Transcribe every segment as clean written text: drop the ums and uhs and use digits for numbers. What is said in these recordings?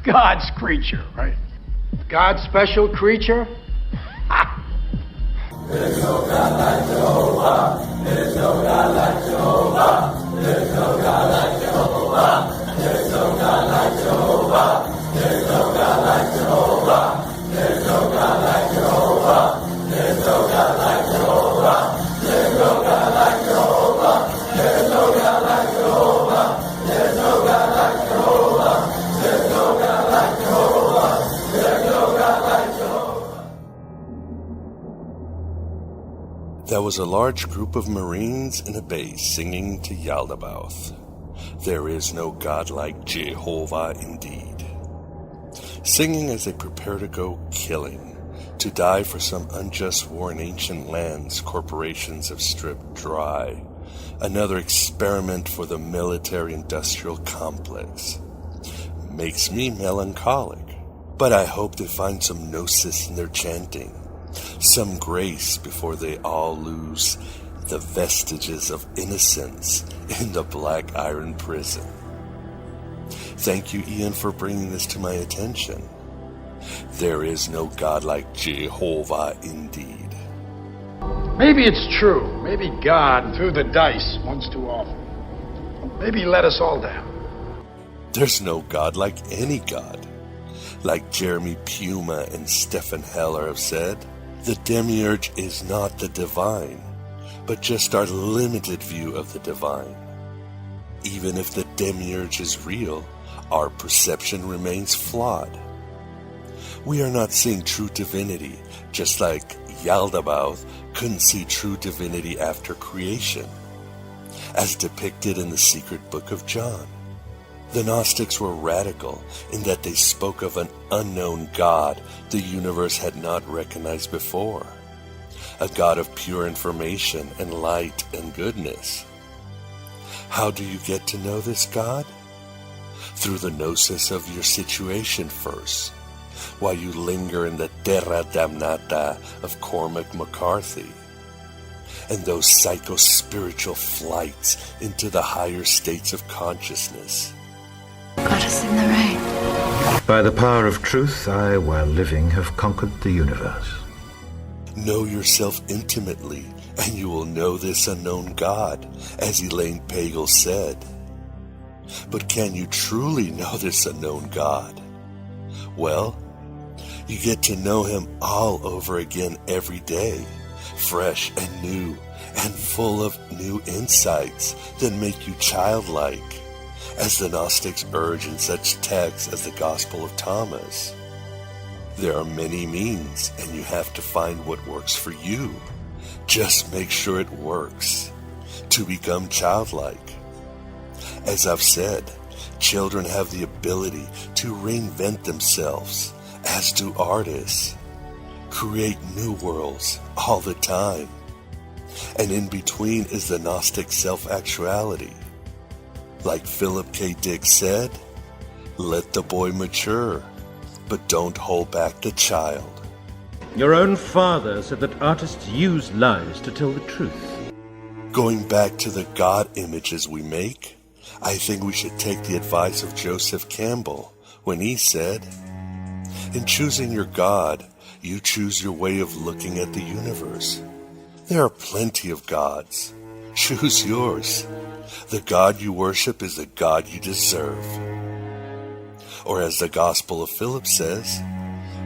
God's creature, right? God's special creature? Ha! There's no God like Jehovah. There's no God like Jehovah. There's no God like Jehovah. There's no God like Jehovah. There's no God like Jehovah. There's no God like Jehovah. There's no God like Jehovah. There's no God like Jehovah. There's no God like Jehovah. There's no God like Jehovah. There's no God like Jehovah. There's no God like Jehovah. There was a large group of Marines in a base singing to Yaldabaoth. There is no God like Jehovah indeed. Singing as they prepare to go killing, to die for some unjust war in ancient lands corporations have stripped dry. Another experiment for the military-industrial complex. Makes me melancholic, but I hope they find some gnosis in their chanting, some grace before they all lose the vestiges of innocence in the black iron prison. Thank you, Ian, for bringing this to my attention. There is no God like Jehovah indeed. Maybe it's true. Maybe God threw the dice once too often. Maybe he let us all down. There's no God like any God. Like Jeremy Puma and Stephen Heller have said, the Demiurge is not the divine, but just our limited view of the divine. Even if the Demiurge is real, our perception remains flawed. We are not seeing true divinity, just like Yaldabaoth couldn't see true divinity after creation, as depicted in the secret book of John. The Gnostics were radical in that they spoke of an unknown God the universe had not recognized before, a God of pure information and light and goodness. How do you get to know this God? Through the gnosis of your situation first, while you linger in the terra damnata of Cormac McCarthy, and those psycho-spiritual flights into the higher states of consciousness. Got us in the rain. By the power of truth, I, while living, have conquered the universe. Know yourself intimately, and you will know this unknown God, as Elaine Pagel said. But can you truly know this unknown God? Well, you get to know him all over again every day, fresh and new, and full of new insights that make you childlike, as the Gnostics urge in such texts as the Gospel of Thomas. There are many means, and you have to find what works for you. Just make sure it works, to become childlike. As I've said, children have the ability to reinvent themselves, as do artists, create new worlds all the time. And in between is the Gnostic self-actuality. Like Philip K. Dick said, let the boy mature, but don't hold back the child. Your own father said that artists use lies to tell the truth. Going back to the God images we make, I think we should take the advice of Joseph Campbell when he said, in choosing your God, you choose your way of looking at the universe. There are plenty of gods. Choose yours. The God you worship is the God you deserve. Or as the Gospel of Philip says,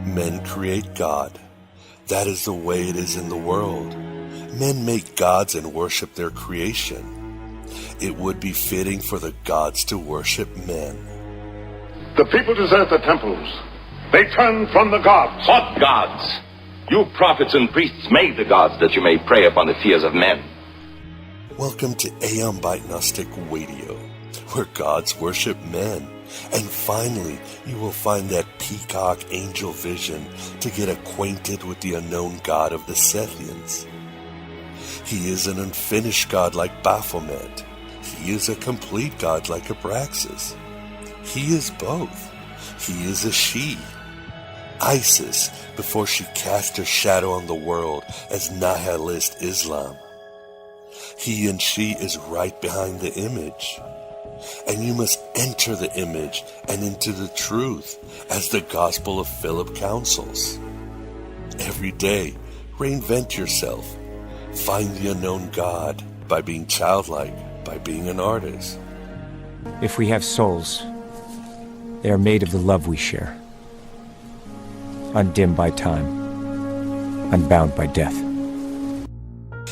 men create God. That is the way it is in the world. Men make gods and worship their creation. It would be fitting for the gods to worship men. The people desert the temples. They turn from the gods. What gods? You prophets and priests made the gods that you may prey upon the fears of men. Welcome to Aeon Byte Gnostic Radio, where gods worship men. And finally, you will find that peacock angel vision to get acquainted with the unknown God of the Sethians. He is an unfinished God like Baphomet. He is a complete God like Abraxas. He is both. He is a she. Isis, before she cast her shadow on the world as nihilist Islam. He and she is right behind the image. and you must enter the image and into the truth, as the Gospel of Philip counsels. Every day, reinvent yourself. Find the unknown God by being childlike, by being an artist. If we have souls, they are made of the love we share, undimmed by time, unbound by death.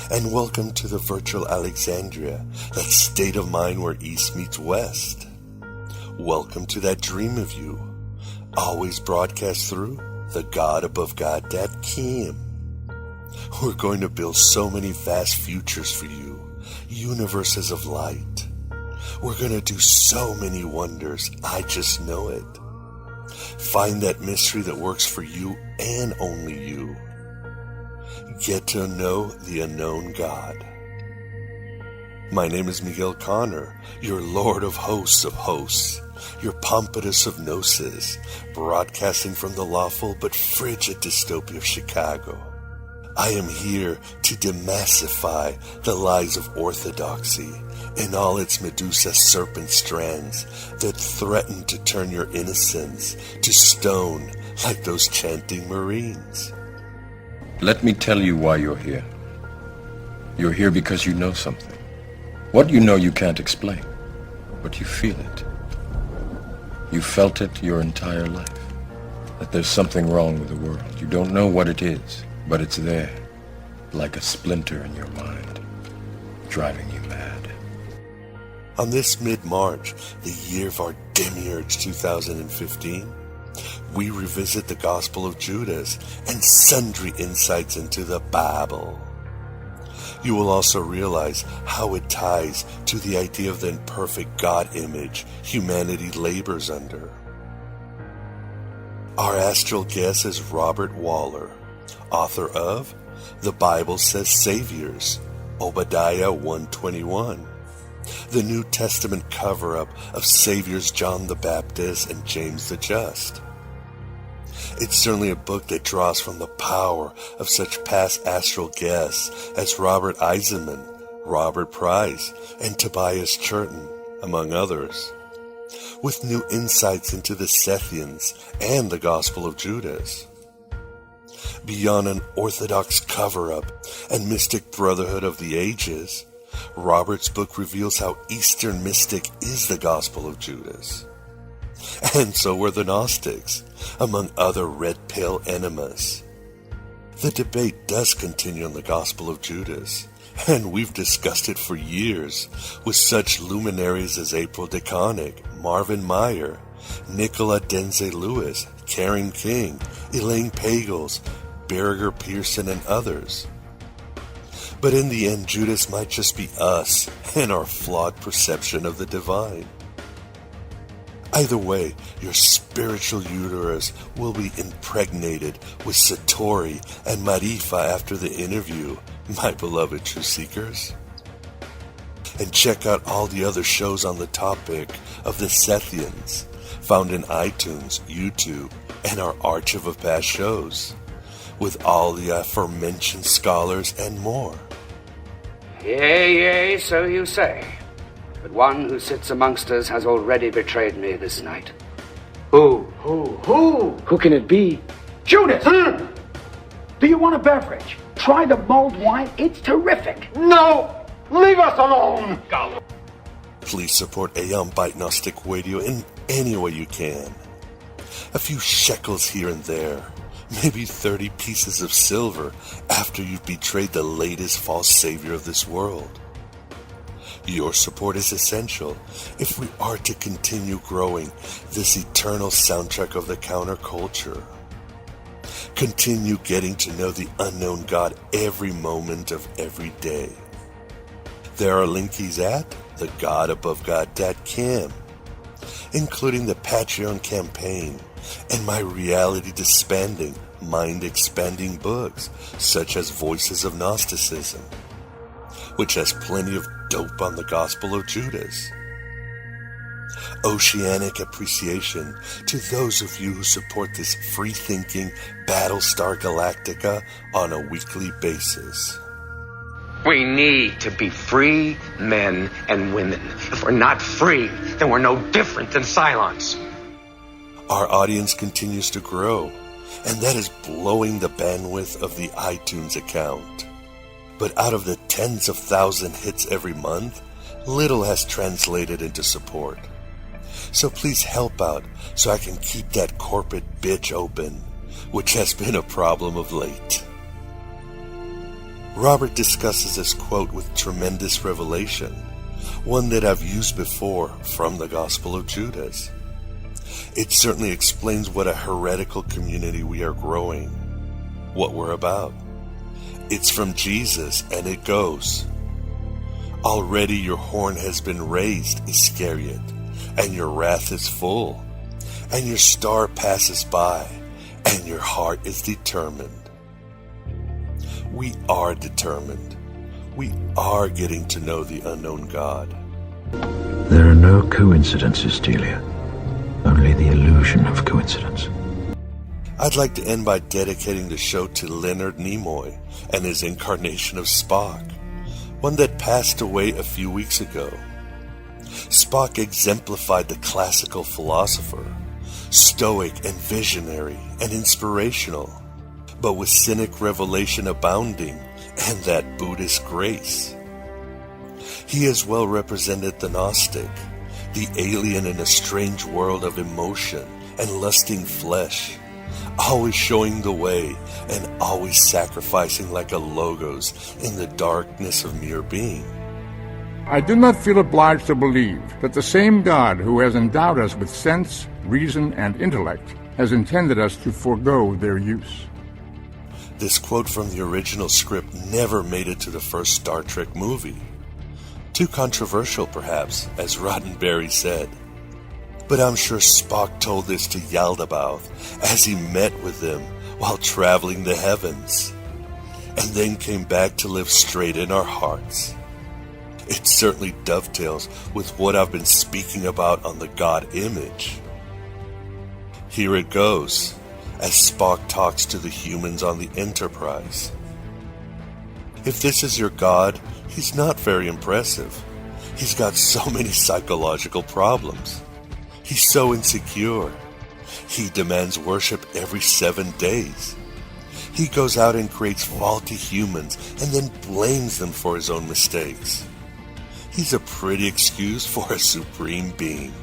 And welcome to the virtual Alexandria, that state of mind where East meets West. Welcome to that dream of you, always broadcast through the God above God.com. We're going to build so many vast futures for you, universes of light. We're going to do so many wonders, I just know it. Find that mystery that works for you and only you. Get to know the unknown God. My name is Miguel Connor, your Lord of Hosts, your Pompatus of Gnosis, broadcasting from the lawful but frigid dystopia of Chicago. I am here to demassify the lies of orthodoxy and all its Medusa serpent strands that threaten to turn your innocence to stone like those chanting Marines. Let me tell you why you're here. You're here because you know something. What you know you can't explain, but you feel it. You felt it your entire life, that there's something wrong with the world. You don't know what it is, but it's there, like a splinter in your mind, driving you mad. On this mid-March, the year of our Demiurge 2015, we revisit the Gospel of Judas and sundry insights into the Bible. You will also realize how it ties to the idea of the imperfect God image humanity labors under. Our astral guest is Robert Wahler, author of The Bible Says Saviors, Obadiah 1:21, the New Testament cover-up of Saviors John the Baptist and James the Just. It's certainly a book that draws from the power of such past astral guests as Robert Eisenman, Robert Price, and Tobias Churton, among others, with new insights into the Sethians and the Gospel of Judas. Beyond an orthodox cover-up and mystic brotherhood of the ages, Robert's book reveals how Eastern mystic is the Gospel of Judas. And so were the Gnostics, among other red-pale enemas. The debate does continue on the Gospel of Judas, and we've discussed it for years with such luminaries as April DeConnick, Marvin Meyer, Nicola Denze Lewis, Karen King, Elaine Pagels, Berger Pearson, and others. But in the end, Judas might just be us and our flawed perception of the divine. Either way, your spiritual uterus will be impregnated with Satori and Marifa after the interview, my beloved True Seekers. And check out all the other shows on the topic of the Sethians, found in iTunes, YouTube, and our archive of past shows, with all the aforementioned scholars and more. Yea, so you say. But one who sits amongst us has already betrayed me this night. Who? Who can it be? Judas! Do you want a beverage? Try the mulled wine. It's terrific. No! Leave us alone! Please support Aeon Byte Gnostic Radio in any way you can. A few shekels here and there, maybe 30 pieces of silver after you've betrayed the latest false savior of this world. Your support is essential if we are to continue growing this eternal soundtrack of the counterculture. Continue getting to know the unknown God every moment of every day. There are linkies at thegodabovegod.com, including the Patreon campaign and my reality-dispanding, mind-expanding books, such as Voices of Gnosticism, which has plenty of dope on the Gospel of Judas. Oceanic appreciation to those of you who support this free-thinking Battlestar Galactica on a weekly basis. We need to be free men and women. If we're not free, then we're no different than Cylons. Our audience continues to grow, and that is blowing the bandwidth of the iTunes account. But out of the tens of thousand hits every month, little has translated into support. So please help out so I can keep that corporate bitch open, which has been a problem of late. Robert discusses this quote with tremendous revelation, one that I've used before from the Gospel of Judas. It certainly explains what a heretical community we are growing, what we're about. It's from Jesus, and it goes, "Already your horn has been raised, Iscariot, and your wrath is full, and your star passes by, and your heart is determined." We are determined. We are getting to know the unknown God. There are no coincidences, Delia. Only the illusion of coincidence. I'd like to end by dedicating the show to Leonard Nimoy and his incarnation of Spock, one that passed away a few weeks ago. Spock exemplified the classical philosopher, stoic and visionary and inspirational, but with cynic revelation abounding and that Buddhist grace. He as well represented the Gnostic, the alien in a strange world of emotion and lusting flesh, always showing the way and always sacrificing like a logos in the darkness of mere being. I do not feel obliged to believe that the same God who has endowed us with sense, reason, and intellect has intended us to forego their use. This quote from the original script never made it to the first Star Trek movie. Too controversial, perhaps, as Roddenberry said. But I'm sure Spock told this to Yaldabaoth as he met with them while traveling the heavens, and then came back to live straight in our hearts. It certainly dovetails with what I've been speaking about on the God image. Here it goes, as Spock talks to the humans on the Enterprise. If this is your God, he's not very impressive. He's got so many psychological problems. He's so insecure. He demands worship every 7 days. He goes out and creates faulty humans and then blames them for his own mistakes. He's a pretty excuse for a supreme being.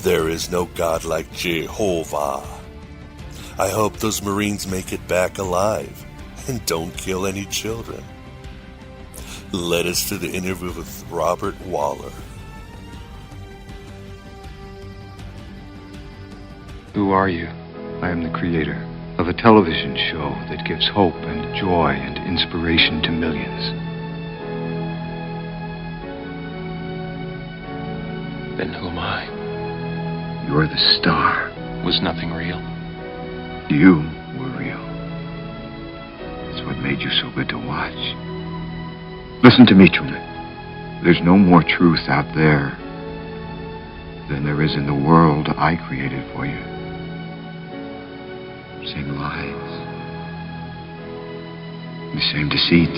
There is no God like Jehovah. I hope those Marines make it back alive and don't kill any children. Led us to the interview with Robert Wahler. Who are you? I am the creator of a television show that gives hope and joy and inspiration to millions. Then who am I? You're the star. Was nothing real? You were real. It's what made you so good to watch. Listen to me, Truman. There's no more truth out there than there is in the world I created for you. Same lies. The same deceit.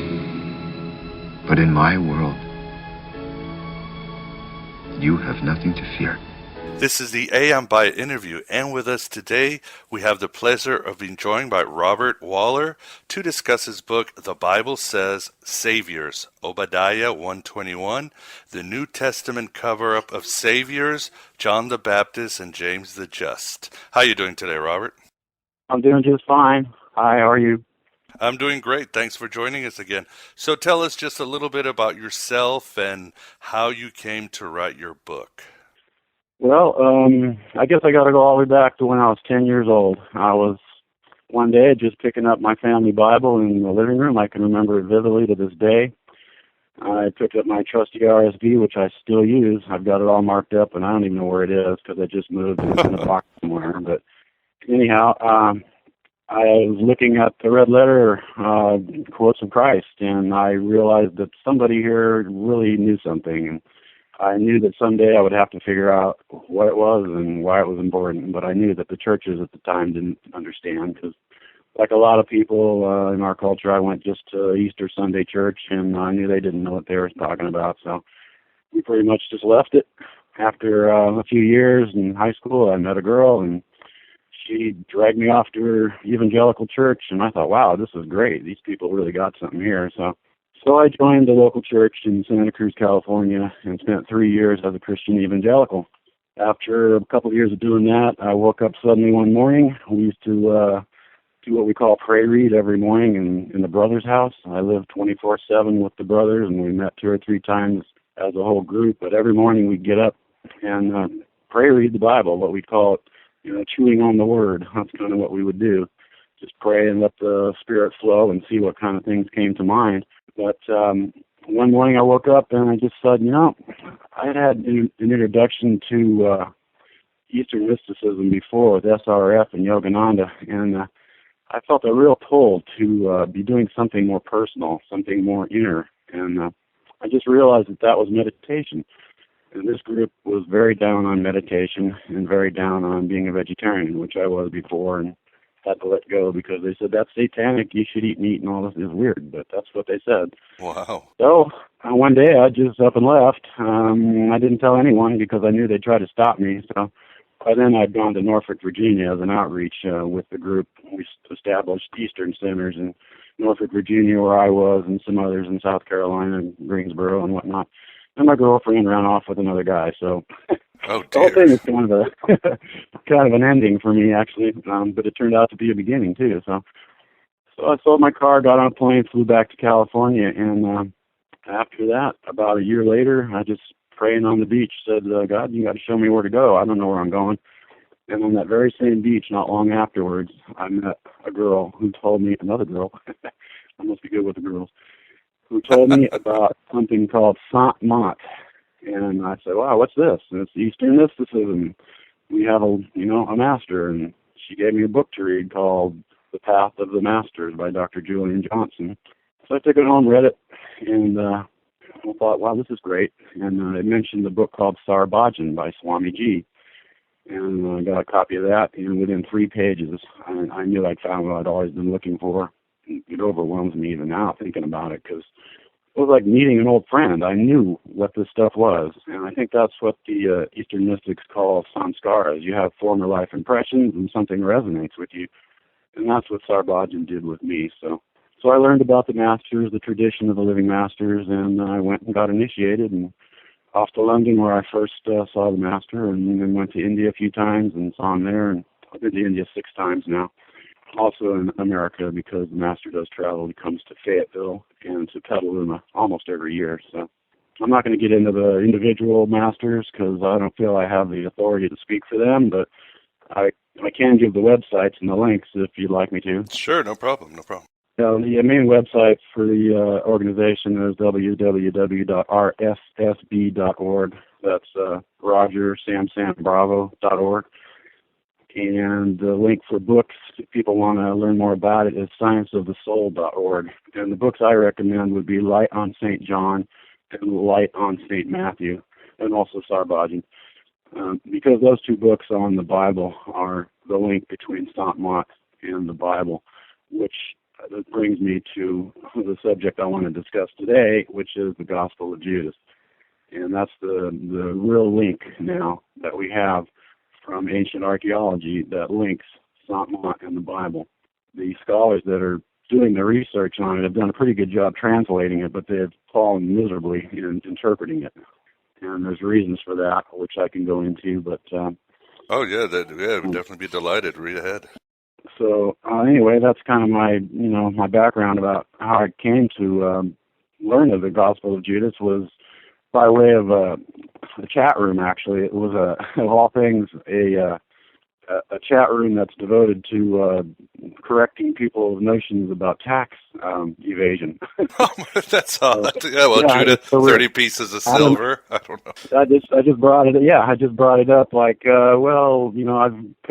But in my world, you have nothing to fear. This is the Aeon Byte interview, and with us today we have the pleasure of being joined by Robert Wahler to discuss his book, The Bible Says, Saviors, Obadiah 121, the New Testament cover-up of Saviors, John the Baptist and James the Just. How are you doing today, Robert? I'm doing just fine. Hi, how are you? I'm doing great. Thanks for joining us again. So tell us just a little bit about yourself and how you came to write your book. Well, I guess I got to go all the way back to when I was 10 years old. I was one day just picking up my family Bible in the living room. I can remember it vividly to this day. I picked up my trusty RSV, which I still use. I've got it all marked up, and I don't even know where it is because I just moved and it's in a box somewhere. But anyhow, I was looking at the red letter quotes of Christ, and I realized that somebody here really knew something. And I knew that someday I would have to figure out what it was and why it was important, but I knew that the churches at the time didn't understand because like a lot of people in our culture, I went just to Easter Sunday church, and I knew they didn't know what they were talking about, so we pretty much just left it. After a few years in high school, I met a girl, and she dragged me off to her evangelical church, and I thought, wow, this is great. These people really got something here. So I joined the local church in Santa Cruz, California, and spent 3 years as a Christian evangelical. After a couple of years of doing that, I woke up suddenly one morning. We used to do what we call prayer read every morning in the brother's house. I lived 24/7 with the brothers, and we met 2 or 3 times as a whole group. But every morning we'd get up and prayer read the Bible, what we call it, chewing on the Word. That's kind of what we would do. Just pray and let the Spirit flow and see what kind of things came to mind. But one morning I woke up and I just said, I had an introduction to Eastern mysticism before with SRF and Yogananda, and I felt a real pull to be doing something more personal, something more inner, and I just realized that was meditation. And this group was very down on meditation and very down on being a vegetarian, which I was before, and had to let go because they said, that's satanic, you should eat meat and all this is weird, but that's what they said. Wow. So one day I just up and left. I didn't tell anyone because I knew they'd try to stop me. So by then I'd gone to Norfolk, Virginia as an outreach with the group. We established Eastern centers in Norfolk, Virginia, where I was, and some others in South Carolina and Greensboro and whatnot. And my girlfriend ran off with another guy, so the whole thing is kind of an ending for me, actually, but it turned out to be a beginning, too. So I sold my car, got on a plane, flew back to California, and after that, about a year later, I just praying on the beach, said, God, you got to show me where to go. I don't know where I'm going. And on that very same beach, not long afterwards, I met a girl who told me, another girl, I must be good with the girls, who told me about something called Sant Mat. And I said, wow, what's this? And it's Eastern mysticism. We have a master. And she gave me a book to read called The Path of the Masters by Dr. Julian Johnson. So I took it home, read it, and I thought, wow, this is great. And it mentioned the book called Sarbajan by Swami G. And I got a copy of that, and within 3 pages, I knew I'd found what I'd always been looking for. It overwhelms me even now thinking about it, because it was like meeting an old friend. I knew what this stuff was, and I think that's what the Eastern mystics call samskaras. You have former life impressions, and something resonates with you, and that's what Sarbajan did with me. So I learned about the masters, the tradition of the living masters, and I went and got initiated, and off to London, where I first saw the master, and then went to India a few times and saw him there, and I've been to India 6 times now. Also in America, because the master does travel. He comes to Fayetteville and to Petaluma almost every year. So I'm not going to get into the individual masters because I don't feel I have the authority to speak for them, but I can give the websites and the links if you'd like me to. Sure, no problem. The main website for the organization is www.rssb.org. That's RogerSamSamBravo.org. And the link for books, if people want to learn more about it, is scienceofthesoul.org. And the books I recommend would be Light on St. John and Light on St. Matthew, and also Sarbajan. Because those 2 books on the Bible are the link between Sant Mat and the Bible, which brings me to the subject I want to discuss today, which is the Gospel of Judas. And that's the real link now that we have from ancient archaeology that links Sant Mat and the Bible. The scholars that are doing the research on it have done a pretty good job translating it, but they've fallen miserably in interpreting it. And there's reasons for that, which I can go into, but... I'd definitely be delighted. Read ahead. So anyway, that's kind of my background about how I came to learn of the Gospel of Judas was by way of a chat room. Actually, it was of all things a chat room that's devoted to correcting people's notions about tax evasion. That's odd. Judas, 30 pieces of silver. I don't know. I just brought it. Yeah, I just brought it up. Like, I've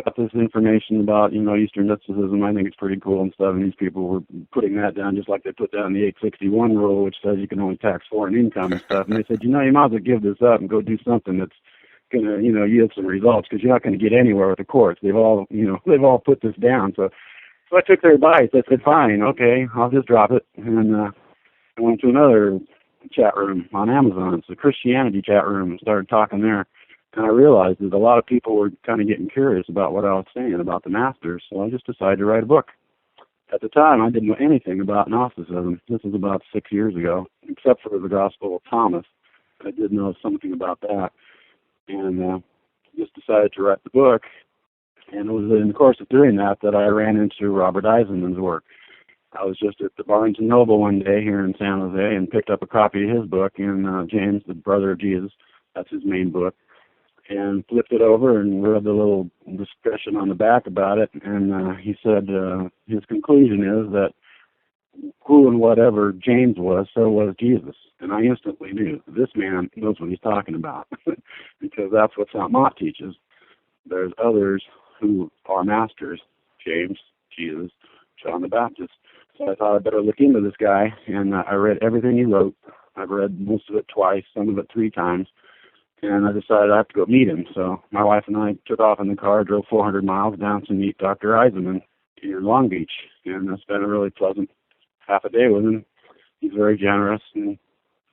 got this information about Eastern mysticism. I think it's pretty cool and stuff. And these people were putting that down just like they put down the 861 rule, which says you can only tax foreign income and stuff. And they said, you might as well give this up and go do something that's going to yield some results, because you're not going to get anywhere with the courts. They've all put this down. So So I took their advice. I said, fine, okay, I'll just drop it. And I went to another chat room on Amazon. It's a Christianity chat room, and started talking there. And I realized that a lot of people were kind of getting curious about what I was saying about the masters, so I just decided to write a book. At the time, I didn't know anything about Gnosticism. This was about 6 years ago, except for the Gospel of Thomas. I did know something about that. And just decided to write the book. And it was in the course of doing that that I ran into Robert Eisenman's work. I was just at the Barnes & Noble one day here in San Jose and picked up a copy of his book, in James, the Brother of Jesus. That's his main book. And flipped it over and read the little discussion on the back about it. And he said his conclusion is that who and whatever James was, so was Jesus. And I instantly knew this man knows what he's talking about, because that's what St. Mott teaches. There's others who are masters: James, Jesus, John the Baptist. So I thought I'd better look into this guy, and I read everything he wrote. I've read most of it twice, some of it 3 times, and I decided I have to go meet him. So my wife and I took off in the car, drove 400 miles down to meet Dr. Eisenman in Long Beach, and I spent a really pleasant half a day with him. He's very generous, and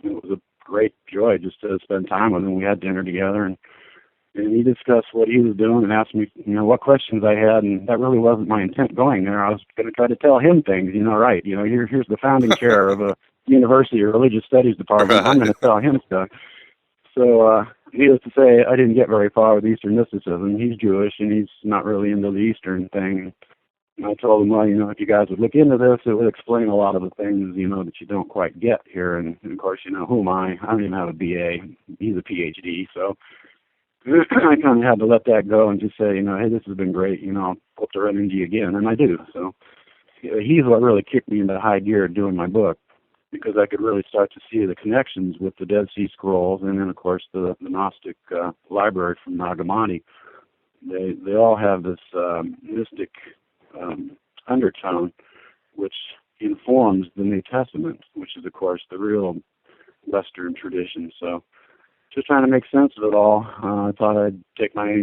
it was a great joy just to spend time with him. We had dinner together, and he discussed what he was doing and asked me, what questions I had, and that really wasn't my intent going there. I was going to try to tell him things, right. Here's the founding chair of a university or religious studies department. Right. I'm going to tell him stuff. So, needless to say, I didn't get very far with Eastern mysticism. He's Jewish, and he's not really into the Eastern thing. And I told him, well, if you guys would look into this, it would explain a lot of the things, that you don't quite get here. And of course, who am I? I don't even have a BA. He's a PhD, so I kind of had to let that go and just say, hey, this has been great. I'll hope to run into you again, and I do. So he's what really kicked me into high gear doing my book, because I could really start to see the connections with the Dead Sea Scrolls, and then, of course, the Gnostic library from Nag Hammadi. They all have this mystic undertone, which informs the New Testament, which is, of course, the real Western tradition. So just trying to make sense of it all. I thought I'd take my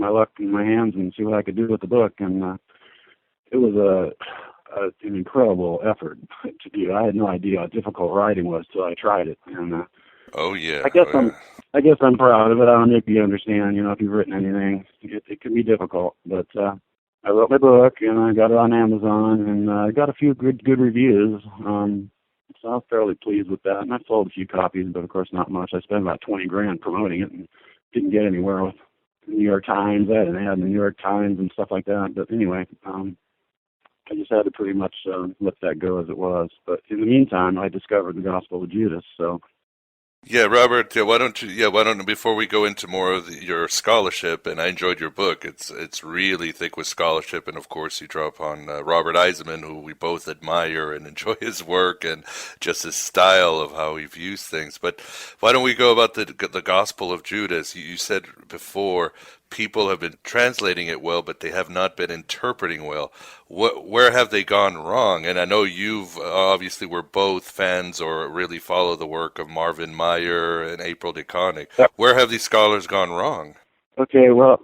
luck in my hands and see what I could do with the book, and it was an incredible effort to do. I had no idea how difficult writing was till I tried it, and I guess I'm proud of it. I don't know if you understand. If you've written anything, it can be difficult, but I wrote my book and I got it on Amazon, and I got a few good reviews. So I was fairly pleased with that, and I sold a few copies, but of course not much. I spent about $20,000 promoting it and didn't get anywhere with the New York Times. I had an ad in the New York Times and stuff like that. But anyway, I just had to pretty much let that go as it was. But in the meantime, I discovered the Gospel of Judas. So. Yeah, Robert. Why don't you, before we go into more of your scholarship, and I enjoyed your book. It's really thick with scholarship, and of course you draw upon Robert Eisenman, who we both admire and enjoy his work and just his style of how he views things. But why don't we go about the Gospel of Judas? You said before people have been translating it well, but they have not been interpreting well. Where have they gone wrong? And I know you've obviously were both fans or really follow the work of Marvin Meyer and April DeConnick. Yep. Where have these scholars gone wrong? Okay, well,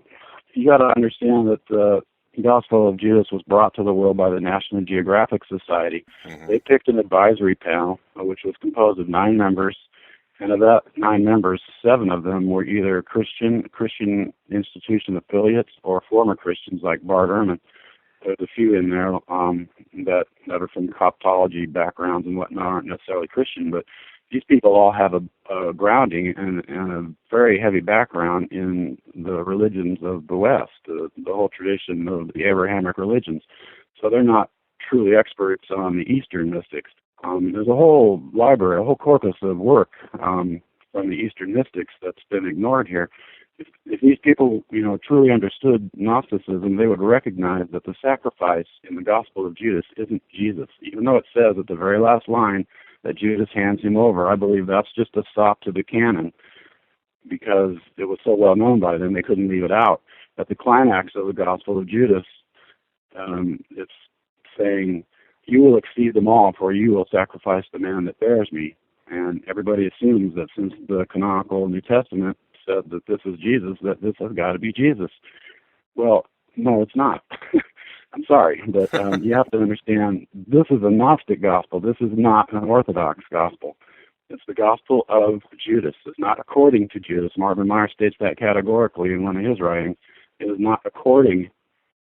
you got to understand that the Gospel of Judas was brought to the world by the National Geographic Society. Mm-hmm. They picked an advisory panel, which was composed of 9 members. And of that 9 members, 7 of them were either Christian institution affiliates or former Christians like Bart Ehrman. There's a few in there that are from coptology backgrounds and whatnot, aren't necessarily Christian, but these people all have a grounding and a very heavy background in the religions of the West, the whole tradition of the Abrahamic religions. So they're not truly experts on the Eastern mystics. There's a whole library, a whole corpus of work from the Eastern mystics that's been ignored here. If these people, truly understood Gnosticism, they would recognize that the sacrifice in the Gospel of Judas isn't Jesus. Even though it says at the very last line that Judas hands him over, I believe that's just a sop to the canon, because it was so well known by them they couldn't leave it out. At the climax of the Gospel of Judas, it's saying, "You will exceed them all, for you will sacrifice the man that bears me." And everybody assumes that since the canonical New Testament said that this is Jesus, that this has got to be Jesus. Well, no, it's not. I'm sorry, but you have to understand, this is a Gnostic gospel. This is not an Orthodox gospel. It's the Gospel of Judas. It's not according to Judas. Marvin Meyer states that categorically in one of his writings. It is not according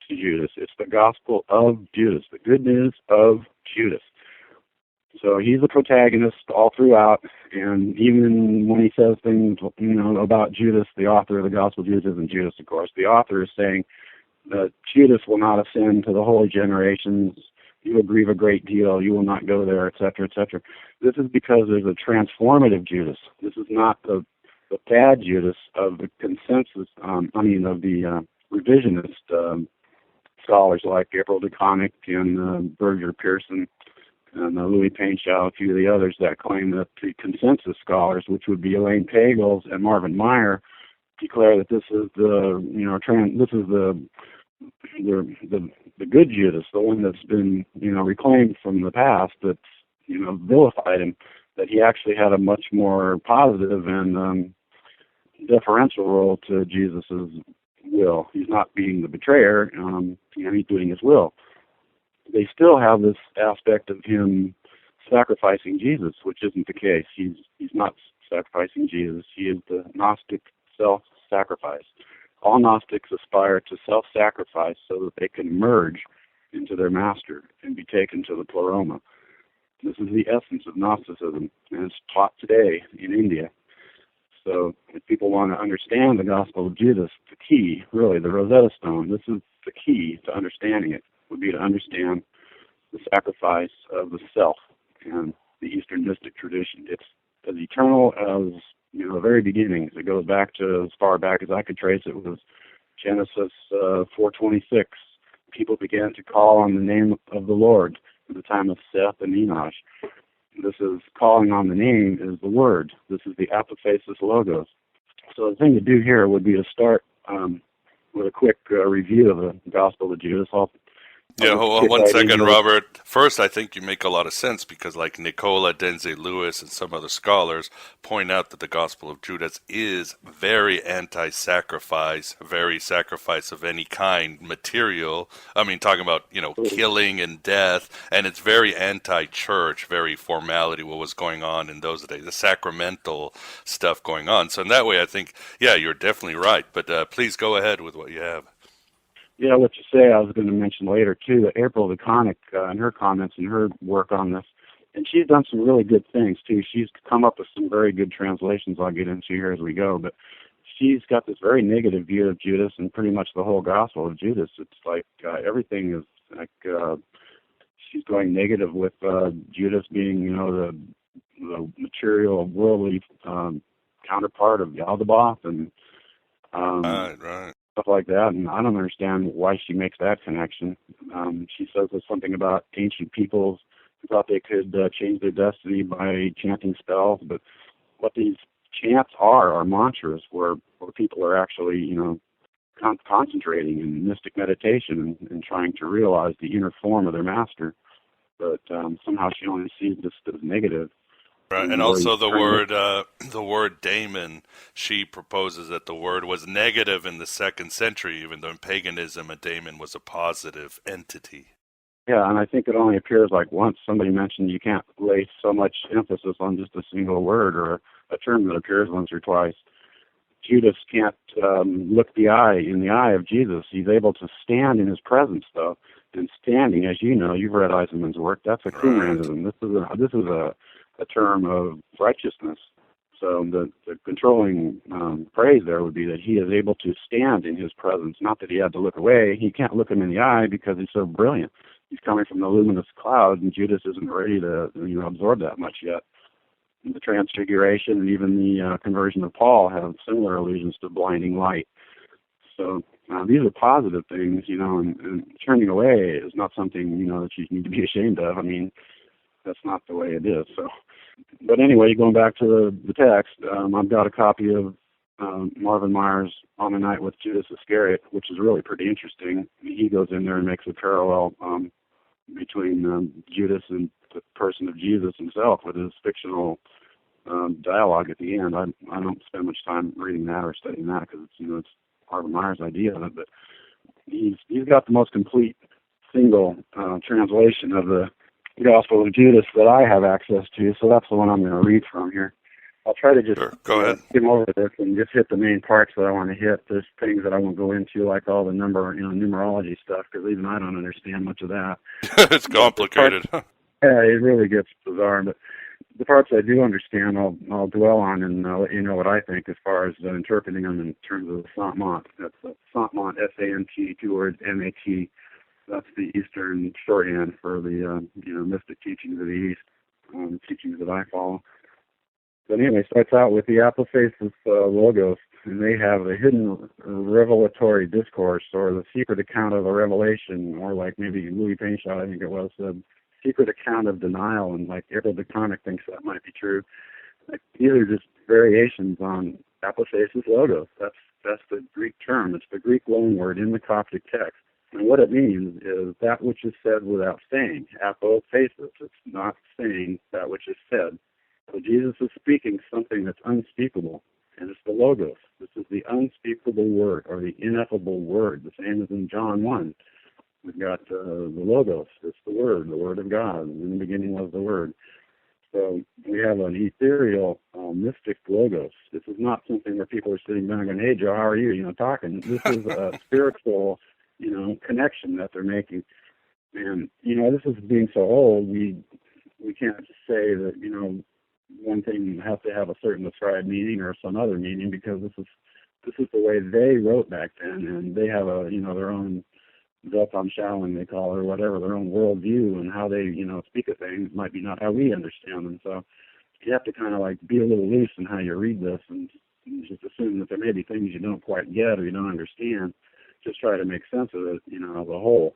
to Judas. It's the Gospel of Judas, the good news of Judas. So he's the protagonist all throughout, and even when he says things, about Judas, the author of the Gospel of Judas isn't Judas, of course. The author is saying that Judas will not ascend to the holy generations. You will grieve a great deal. You will not go there, etc., etc. This is because there's a transformative Judas. This is not the bad Judas of the consensus, of the revisionist scholars like Gabriel DeConnick and Berger Pearson and Louis Paintshaw, a few of the others that claim that the consensus scholars, which would be Elaine Pagels and Marvin Meyer, declare that this is the good Judas, the one that's been reclaimed from the past, that's vilified him, that he actually had a much more positive and deferential role to Jesus's will. He's not being the betrayer, and he's doing his will. They still have this aspect of him sacrificing Jesus, which isn't the case. He's not sacrificing Jesus. He is the Gnostic self-sacrifice. All Gnostics aspire to self-sacrifice so that they can merge into their master and be taken to the pleroma. This is the essence of Gnosticism, and it's taught today in India. So if people want to understand the Gospel of Judas, the key, really, the Rosetta Stone, this is the key to understanding it, would be to understand the sacrifice of the self and the Eastern mystic tradition. It's as eternal as the very beginnings. It goes back to as far back as I could trace it was Genesis 4:26. People began to call on the name of the Lord at the time of Seth and Enosh. This is calling on the name is the word. This is the apophasis logos. So the thing to do here would be to start with a quick review of the Gospel of Judas. Yeah, hold on one second, Robert. First, I think you make a lot of sense because like Nicola Denze Lewis and some other scholars point out that the Gospel of Judas is very anti-sacrifice, very sacrifice of any kind material. I mean, talking about, killing and death, and it's very anti-church, very formality, what was going on in those days, the sacramental stuff going on. So in that way, I think, yeah, you're definitely right. But please go ahead with what you have. Yeah, what you say, I was going to mention later, too, that April DeConnick and her comments and her work on this, and she's done some really good things, too. She's come up with some very good translations I'll get into here as we go, but she's got this very negative view of Judas and pretty much the whole Gospel of Judas. It's like everything is like she's going negative with Judas being, the material, worldly counterpart of Yaldabaoth and right. stuff like that, and I don't understand why she makes that connection. She says there's something about ancient peoples who thought they could change their destiny by chanting spells, but what these chants are mantras where people are actually, concentrating in mystic meditation and trying to realize the inner form of their master. But somehow she only sees this as negative. Right, and also the word daemon, she proposes that the word was negative in the 2nd century, even though in paganism a daemon was a positive entity. Yeah, and I think it only appears like once. Somebody mentioned you can't lay so much emphasis on just a single word or a term that appears once or twice. Judas can't look in the eye of Jesus. He's able to stand in his presence, though. And standing, as you know, you've read Eisenman's work, that's a Qumranism. This is a term of righteousness. So the controlling phrase there would be that he is able to stand in his presence, not that he had to look away. He can't look him in the eye because he's so brilliant. He's coming from the luminous cloud, and Judas isn't ready to absorb that much yet. And the Transfiguration and even the conversion of Paul have similar allusions to blinding light. So these are positive things, and turning away is not something, that you need to be ashamed of. I mean, that's not the way it is. So, but anyway, going back to the text, I've got a copy of Marvin Meyer's On a Night with Judas Iscariot, which is really pretty interesting. He goes in there and makes a parallel between Judas and the person of Jesus himself with his fictional dialogue at the end. I don't spend much time reading that or studying that because it's Marvin Meyer's idea of it, but he's got the most complete single translation of the Gospel of Judas that I have access to, so that's the one I'm going to read from here. I'll try to just Go ahead. skim over this and just hit the main parts that I want to hit. There's things that I won't go into, like all the numerology stuff, because even I don't understand much of that. It's complicated. Yeah, it really gets bizarre, but the parts I do understand, I'll dwell on and let you know what I think as far as interpreting them in terms of the Sant-Mont. That's Sant-Mont, S-A-N-T, 2 words, M-A-T. That's the Eastern shorthand for the mystic teachings of the East, teachings that I follow. But anyway, starts out with the apophasis logos, and they have the hidden revelatory discourse, or the secret account of a revelation, or like maybe Louis Painshaw, I think it was, said, secret account of denial, and like Aerodictonic thinks that might be true. Like, these are just variations on apophasis logos. That's the Greek term. It's the Greek loanword in the Coptic text. And what it means is that which is said without saying. Apophasis. It's not saying that which is said. So Jesus is speaking something that's unspeakable, and it's the Logos. This is the unspeakable word, or the ineffable word, the same as in John 1. We've got the Logos. It's the Word of God. In the beginning was the Word. So we have an ethereal, mystic Logos. This is not something where people are sitting down going, "Hey, Joe, how are you?" Talking. This is a spiritual, connection that they're making. And, this is being so old, we can't just say that, one thing has to have a certain ascribed meaning or some other meaning, because this is the way they wrote back then, and they have their own Weltanschauung, they call it, or whatever, their own worldview, and how they speak of things might be not how we understand them. So you have to kind of like be a little loose in how you read this, and just assume that there may be things you don't quite get or you don't understand. Just try to make sense of it, as a whole.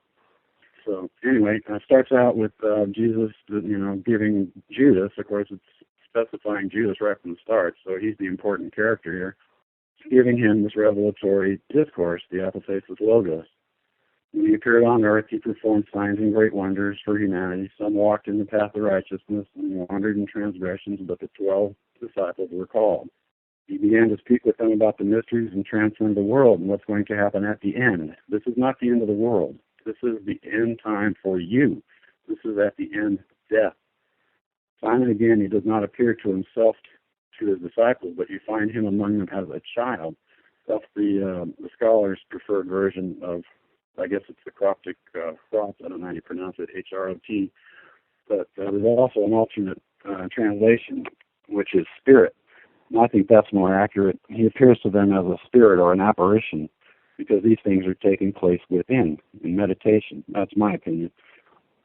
So anyway, it starts out with Jesus, giving Judas. Of course, it's specifying Judas right from the start, so he's the important character here, giving him this revelatory discourse, the apophasis logos. When he appeared on earth, he performed signs and great wonders for humanity. Some walked in the path of righteousness and wandered in transgressions, but the 12 disciples were called. He began to speak with them about the mysteries and transcend the world and what's going to happen at the end. This is not the end of the world. This is the end time for you. This is at the end death. Time and again, he does not appear to himself, to his disciples, but you find him among them as a child. That's the scholars' preferred version of, I guess it's the Coptic Hrot. I don't know how you pronounce it, H-R-O-T. But there's also an alternate translation, which is spirit. And I think that's more accurate. He appears to them as a spirit or an apparition, because these things are taking place within, in meditation. That's my opinion.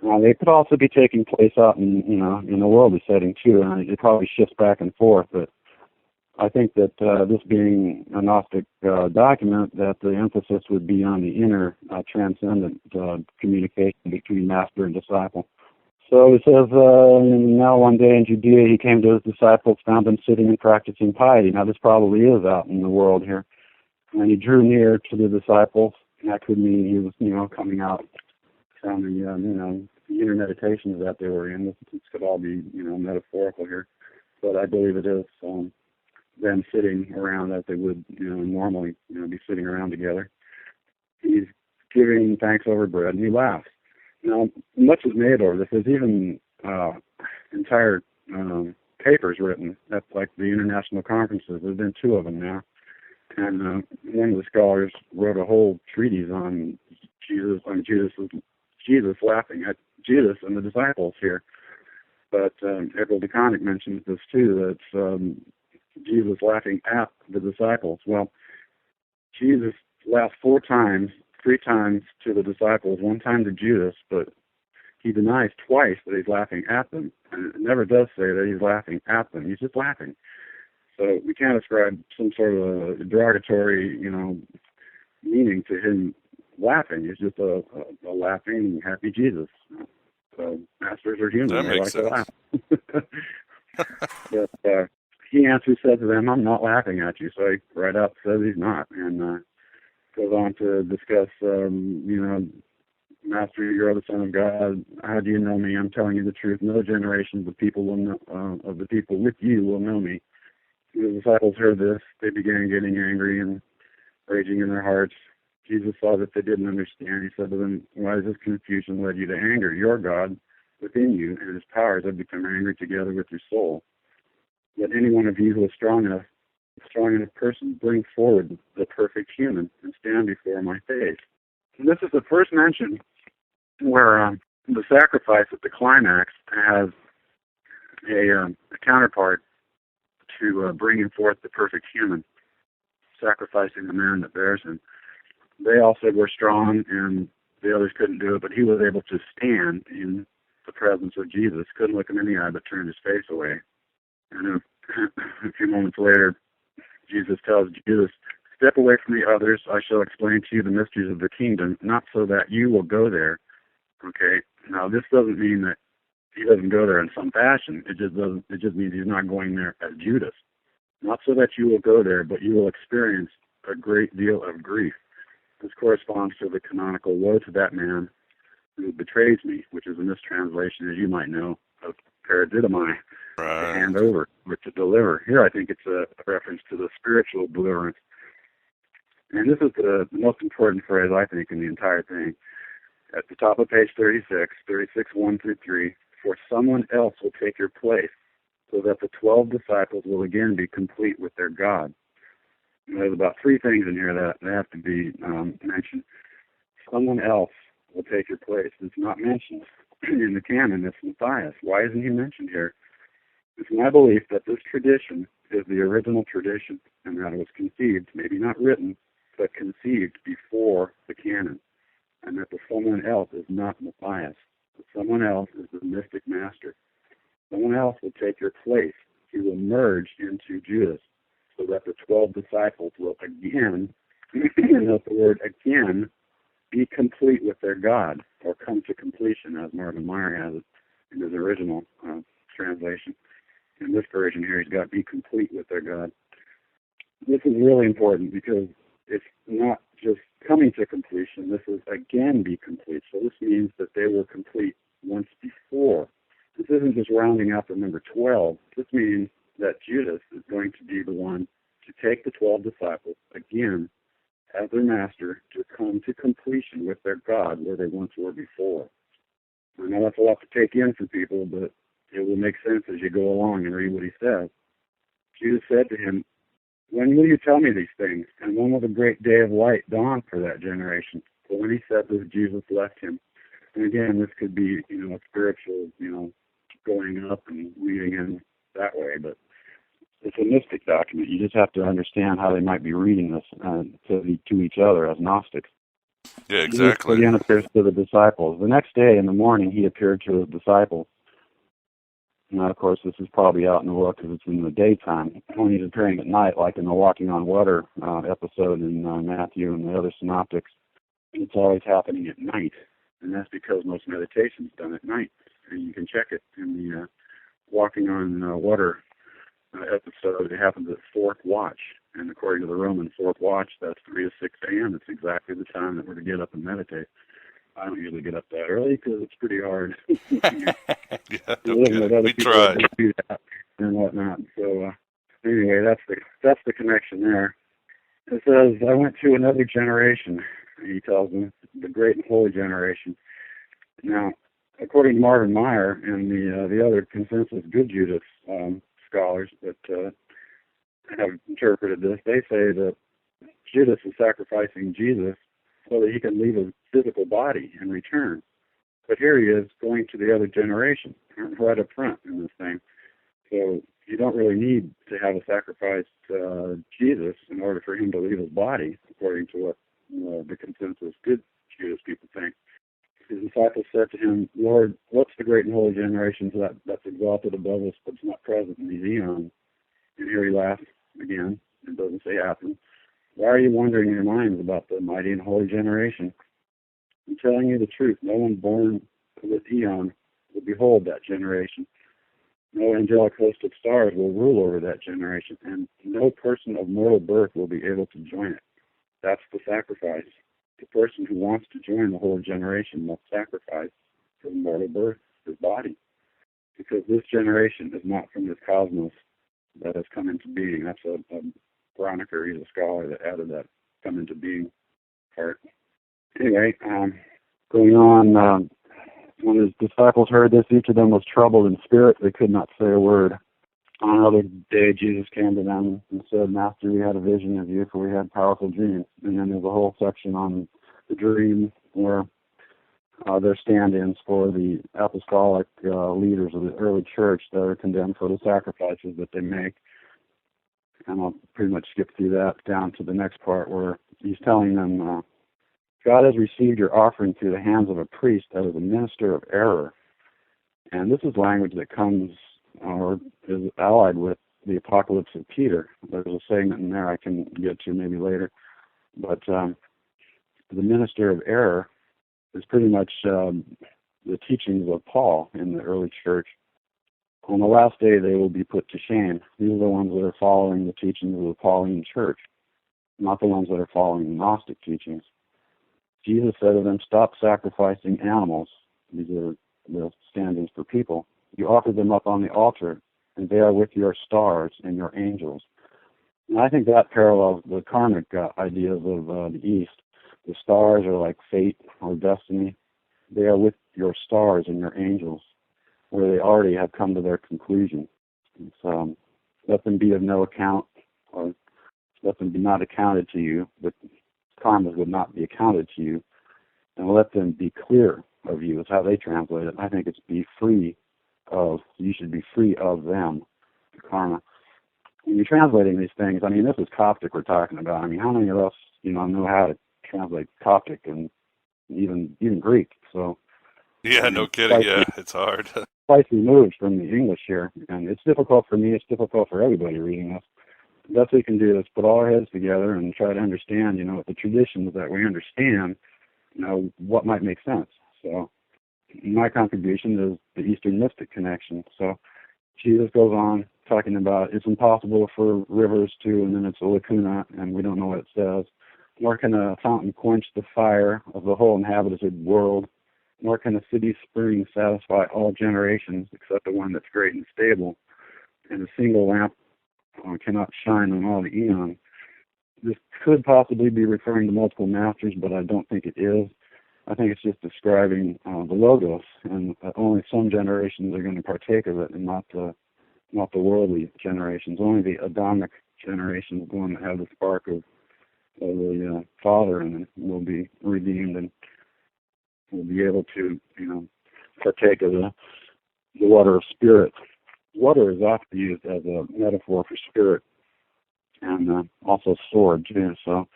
They could also be taking place out in, in a worldly setting too, and it probably shifts back and forth. But I think that this being a Gnostic document, that the emphasis would be on the inner transcendent communication between master and disciple. So it says, now one day in Judea he came to his disciples, found them sitting and practicing piety. Now this probably is out in the world here. And he drew near to the disciples, and that could mean he was, coming out from the, the inner meditations that they were in. This could all be, metaphorical here. But I believe it is them sitting around as they would, normally, be sitting around together. He's giving thanks over bread, and he laughs. Now, much is made over this. There's even entire papers written at, like, the international conferences. There's been 2 of them now. And one of the scholars wrote a whole treatise on Jesus laughing at Judas and the disciples here. But Aerodiconic mentions this too, that Jesus laughing at the disciples. Well, Jesus laughs 4 times, 3 times to the disciples, 1 time to Judas, but he denies twice that he's laughing at them. And it never does say that he's laughing at them. He's just laughing. So we can't ascribe some sort of a derogatory, meaning to him laughing. He's just a laughing, happy Jesus. So masters are human. That they makes like sense. To laugh. But he answers, said to them, "I'm not laughing at you." So he right out says he's not, and goes on to discuss, Master, you're the Son of God. How do you know me? I'm telling you the truth. No generation of the people of the people with you will know me. The disciples heard this. They began getting angry and raging in their hearts. Jesus saw that they didn't understand. He said to them, why has this confusion led you to anger? Your God within you and his powers have become angry together with your soul. Let any one of you who is strong enough person bring forward the perfect human and stand before my face. And this is the first mention where the sacrifice at the climax has a counterpart to bringing forth the perfect human, sacrificing the man that bears him. They all said we're strong, and the others couldn't do it, but he was able to stand in the presence of Jesus, couldn't look him in the eye, but turned his face away. And a few moments later, Jesus tells Judas, step away from the others, I shall explain to you the mysteries of the kingdom, not so that you will go there. Okay, now this doesn't mean that he doesn't go there in some fashion. It just means he's not going there as Judas. Not so that you will go there, but you will experience a great deal of grief. This corresponds to the canonical woe to that man who betrays me, which is a mistranslation, as you might know, of paradidomai, to hand over or to deliver. Here I think it's a reference to the spiritual deliverance. And this is the most important phrase, I think, in the entire thing. At the top of page 36, 1 through 3, for someone else will take your place, so that the 12 disciples will again be complete with their God. And there's about three things in here that have to be mentioned. Someone else will take your place. It's not mentioned in the canon. It's Matthias. Why isn't he mentioned here? It's my belief that this tradition is the original tradition, and that it was conceived, maybe not written, but conceived before the canon, and that the someone else is not Matthias. The someone else is the mystic master. Someone else will take your place. He will merge into Judas, so that the 12 disciples will again, note the word again, be complete with their God, or come to completion, as Marvin Meyer has it in his original translation. In this version here, he's got be complete with their God. This is really important because it's not just coming to completion. This is again be complete. So this means that they were complete once before. This isn't just rounding out the number 12. This means that Judas is going to be the one to take the 12 disciples again as their master to come to completion with their God where they once were before. I know that's a lot to take in for people, but it will make sense as you go along and read what he says. Judas said to him, when will you tell me these things? And when will the great day of light dawn for that generation? But when he said this, Jesus left him. And again, this could be, a spiritual, going up and leading in that way, but it's a mystic document. You just have to understand how they might be reading this to each other as Gnostics. Yeah, exactly. He again appears to the disciples. The next day in the morning, he appeared to his disciples. Now, of course, this is probably out in the world because it's in the daytime. When he's appearing at night, like in the Walking on Water episode in Matthew and the other synoptics, it's always happening at night. And that's because most meditation's done at night. And you can check it in the Walking on Water episode. It happens at fourth watch. And according to the Roman fourth watch, that's 3 to 6 a.m. It's exactly the time that we're to get up and meditate. I don't usually get up that early because it's pretty hard. Yeah, we try. Do that and whatnot. So anyway, that's the connection there. It says, I went to another generation, he tells them, the great and holy generation. Now, according to Marvin Meyer and the other consensus good Judas scholars that have interpreted this, they say that Judas is sacrificing Jesus so that he can leave his physical body and return. But here he is going to the other generation, right up front in this thing. So you don't really need to have a sacrificed Jesus in order for him to leave his body, according to what the consensus good Judas people think. His disciples said to him, Lord, what's the great and holy generation that's exalted above us but it's not present in these eons? And here he laughs again. It doesn't say Athens. Why are you wondering in your minds about the mighty and holy generation? I'm telling you the truth. No one born to this eon will behold that generation. No angelic host of stars will rule over that generation, and no person of mortal birth will be able to join it. That's the sacrifice. The person who wants to join the whole generation must sacrifice his mortal birth, his body, because this generation is not from this cosmos that has come into being. That's a Broniker, he's a scholar that added that come into being part. Anyway, going on, when his disciples heard this, each of them was troubled in spirit. They could not say a word. On another day, Jesus came to them and said, Master, we had a vision of you, for we had powerful dreams. And then there's a whole section on the dream where they're stand-ins for the apostolic leaders of the early church that are condemned for the sacrifices that they make. And I'll pretty much skip through that down to the next part where he's telling them, God has received your offering through the hands of a priest that is a minister of error. And this is language that comes or is allied with the Apocalypse of Peter. There's a segment in there I can get to maybe later. But the minister of error is pretty much the teachings of Paul in the early church. On the last day, they will be put to shame. These are the ones that are following the teachings of the Pauline church, not the ones that are following the Gnostic teachings. Jesus said to them, stop sacrificing animals. These are the stand-ins for people. You offer them up on the altar, and they are with your stars and your angels. And I think that parallels the karmic ideas of the East. The stars are like fate or destiny. They are with your stars and your angels, where they already have come to their conclusion. So let them be of no account, or let them be not accounted to you, but karmas would not be accounted to you, and let them be clear of you, is how they translate it. I think it's be free of, you should be free of them, the karma. When you're translating these things, I mean, this is Coptic we're talking about. I mean, how many of us, know how to translate Coptic and even Greek? So yeah, no kidding. Yeah, it's hard. Twice removed from the English here, and it's difficult for me. It's difficult for everybody reading this. The best we can do is put all our heads together and try to understand, the traditions that we understand, what might make sense. So my contribution is the Eastern mystic connection. So Jesus goes on talking about it's impossible for rivers to, and then it's a lacuna, and we don't know what it says. Nor can a fountain quench the fire of the whole inhabited world, nor can a city spring satisfy all generations except the one that's great and stable. And a single lamp cannot shine on all the eons. This could possibly be referring to multiple masters, but I don't think it is. I think it's just describing the Logos, and only some generations are going to partake of it, and not the worldly generations. Only the Adamic generations going to have the spark of the Father, and will be redeemed, and will be able to, partake of the water of spirit. Water is often used as a metaphor for spirit, and also sword too. So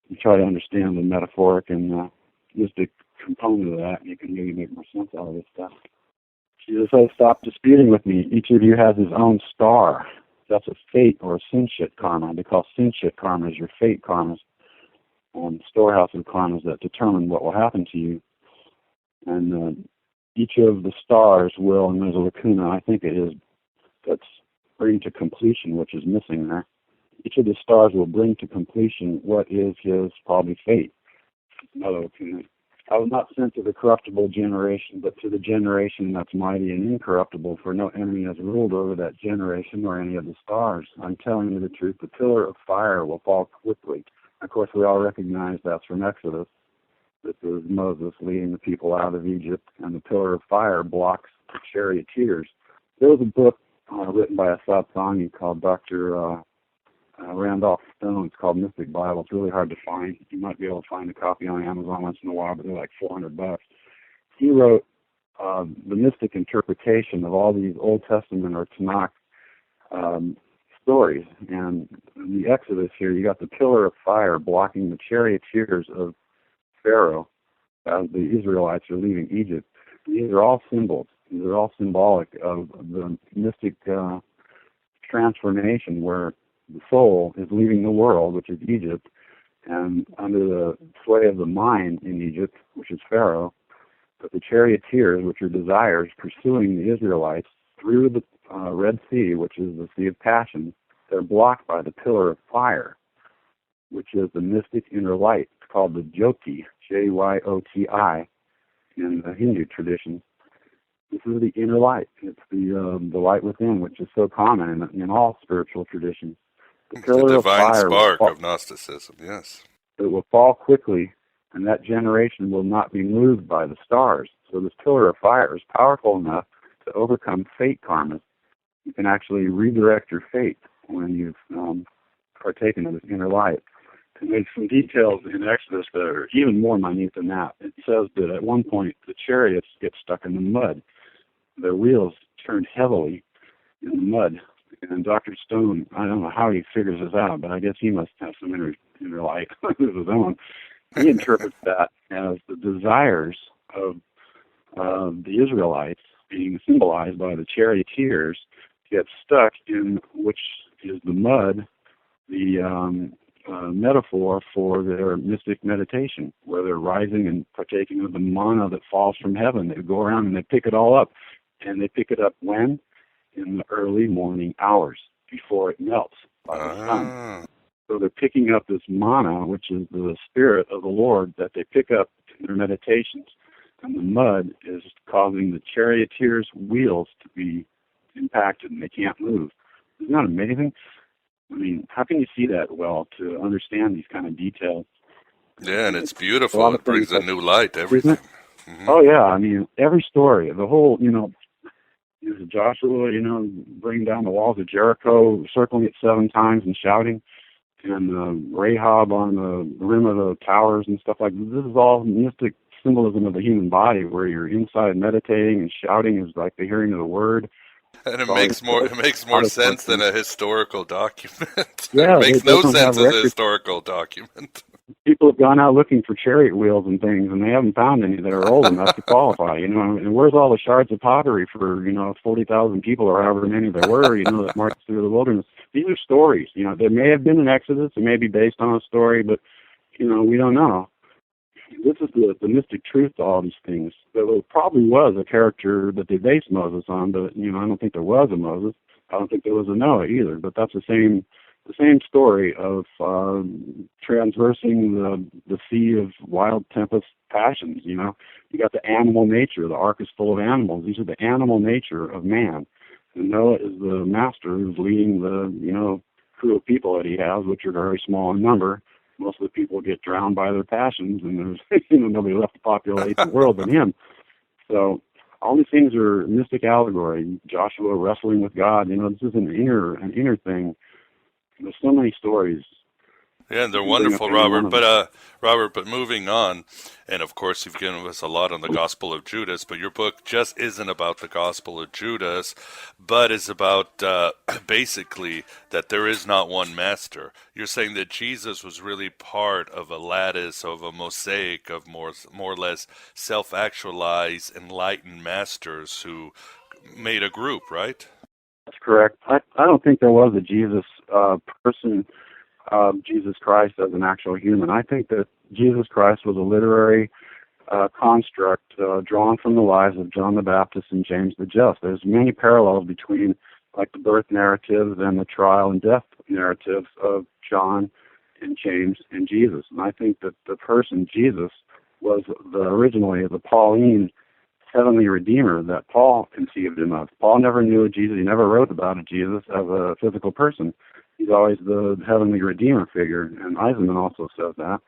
you try to understand the metaphoric and mystic component of that, and you can maybe make more sense out of this stuff. Jesus says, stop disputing with me. Each of you has his own star. That's a fate or a sin-shit karma. They call sin-shit karmas your fate karmas, storehouse of karmas that determine what will happen to you. And each of the stars will, and there's a lacuna, I think it is, that's bring to completion, which is missing there. Each of the stars will bring to completion what is his probably fate. Another lacuna. I was not sent to the corruptible generation, but to the generation that's mighty and incorruptible, for no enemy has ruled over that generation or any of the stars. I'm telling you the truth, the pillar of fire will fall quickly. Of course, we all recognize that's from Exodus. This is Moses leading the people out of Egypt, and the pillar of fire blocks the charioteers. There was a book written by a satsangi called Dr. Randolph Stone. It's called Mystic Bible. It's really hard to find. You might be able to find a copy on Amazon once in a while, but they're like $400. He wrote the mystic interpretation of all these Old Testament or Tanakh stories. And in the Exodus here, you got the pillar of fire blocking the charioteers of Pharaoh as the Israelites are leaving Egypt. These are all symbols. These are all symbolic of the mystic transformation where the soul is leaving the world, which is Egypt, and under the sway of the mind in Egypt, which is Pharaoh, but the charioteers, which are desires, pursuing the Israelites through the Red Sea, which is the Sea of Passion, they're blocked by the pillar of fire, which is the mystic inner light. It's called the Jyoti, Jyoti, in the Hindu tradition. This is the inner light. It's the light within, which is so common in all spiritual traditions. The divine spark of Gnosticism, yes. it will fall quickly, and that generation will not be moved by the stars. So this pillar of fire is powerful enough to overcome fate karma. You can actually redirect your fate when you've partaken of this inner light. And there's some details in Exodus that are even more minute than that. It says that at one point the chariots get stuck in the mud. Their wheels turned heavily in the mud. And Dr. Stone, I don't know how he figures this out, but I guess he must have some inner light of his own. He interprets that as the desires of the Israelites being symbolized by the charioteers get stuck in, which is the mud, the metaphor for their mystic meditation, where they're rising and partaking of the manna that falls from heaven. They go around and they pick it all up. And they pick it up when? In the early morning hours, before it melts by the sun. So they're picking up this manna, which is the Spirit of the Lord, that they pick up in their meditations. And the mud is causing the charioteers' wheels to be impacted, and they can't move. Isn't that amazing? I mean, how can you see that well to understand these kind of details? Yeah, and it's beautiful. It brings a new light to everything. Mm-hmm. Oh, yeah. I mean, every story, the whole, Joshua, bringing down the walls of Jericho, circling it 7 times and shouting, and Rahab on the rim of the towers and stuff like this. This is all mystic symbolism of the human body, where you're inside meditating and shouting is like the hearing of the word. And it makes more sense than a historical document. Yeah, it makes no sense as a historical document. People have gone out looking for chariot wheels and things, and they haven't found any that are old enough to qualify, And where's all the shards of pottery for, 40,000 people or however many there were, that marched through the wilderness? These are stories, There may have been an Exodus, it may be based on a story, but, we don't know. This is the mystic truth to all these things. There probably was a character that they based Moses on, but, I don't think there was a Moses. I don't think there was a Noah either, but that's the same story of transversing the sea of wild tempest passions. You got the animal nature. The ark is full of animals. These are the animal nature of man. And Noah is the master who's leading the crew of people that he has, which are very small in number. Most of the people get drowned by their passions, and there's nobody left to populate the world but him. So all these things are mystic allegory. Joshua wrestling with God. This is an inner thing. There's so many stories. Yeah, they're wonderful, Robert. But moving on, and of course you've given us a lot on the Gospel of Judas, but your book just isn't about the Gospel of Judas, but is about basically that there is not one master. You're saying that Jesus was really part of a lattice, of a mosaic of more or less self-actualized, enlightened masters who made a group, right? That's correct. I don't think there was a Jesus person, Jesus Christ as an actual human. I think that Jesus Christ was a literary construct drawn from the lives of John the Baptist and James the Just. There's many parallels between like the birth narratives and the trial and death narratives of John and James and Jesus. And I think that the person Jesus was originally the Pauline heavenly redeemer that Paul conceived him of. Paul never knew a Jesus. He never wrote about a Jesus as a physical person. He's always the heavenly redeemer figure, and Eisenman also says that.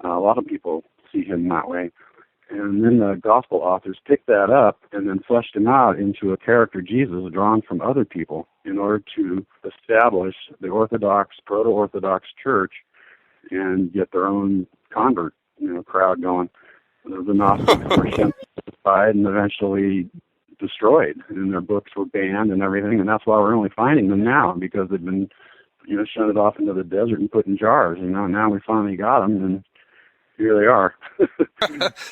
A lot of people see him that way. And then the gospel authors picked that up and then fleshed him out into a character Jesus drawn from other people in order to establish the Orthodox, proto-Orthodox church and get their own convert, crowd going. The Gnostics were simplified and eventually destroyed, and their books were banned and everything, and that's why we're only finding them now, because they've been, shunted off into the desert and put in jars. Now we finally got them, and here they are.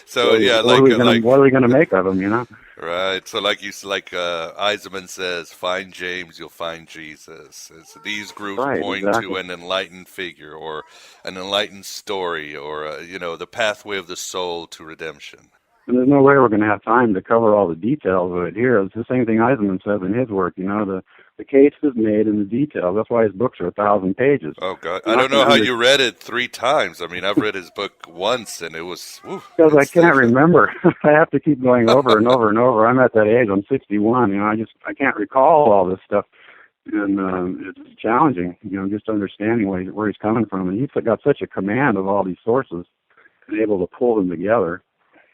So yeah, what are we going to make of them? Right. So like Eisenman says, find James, you'll find Jesus. So these groups point to an enlightened figure or an enlightened story or the pathway of the soul to redemption. And there's no way we're going to have time to cover all the details of it here. It's the same thing Eisenman says in his work. The case is made in the details. That's why his books are 1,000 pages. Oh, God. I don't know how you read it 3 times. I mean, I've read his book once, and it was... Because I can't remember. I have to keep going over and over and over. I'm at that age. I'm 61. I can't recall all this stuff. And it's challenging, just understanding where he's coming from. And he's got such a command of all these sources and able to pull them together.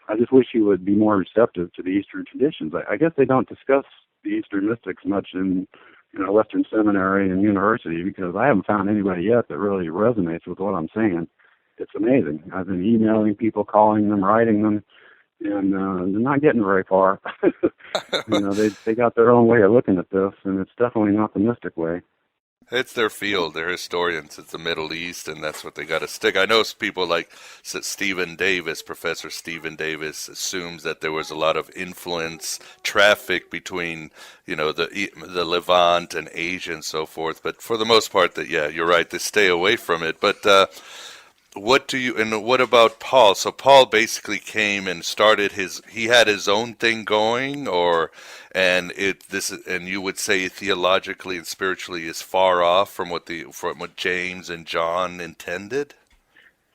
I just wish he would be more receptive to the Eastern traditions. I guess they don't discuss the Eastern mystics much in Western seminary and university, because I haven't found anybody yet that really resonates with what I'm saying. It's amazing. I've been emailing people, calling them, writing them, and they're not getting very far. They got their own way of looking at this, and it's definitely not the mystic way. It's their field. They're historians. It's the Middle East, and that's what they got to stick. I know people like Stephen Davis, Professor Stephen Davis, assumes that there was a lot of influence, traffic between, the Levant and Asia and so forth. But for the most part, you're right, they stay away from it. But what about Paul? So Paul basically came and started he had his own thing going, and you would say theologically and spiritually is far off from what James and John intended?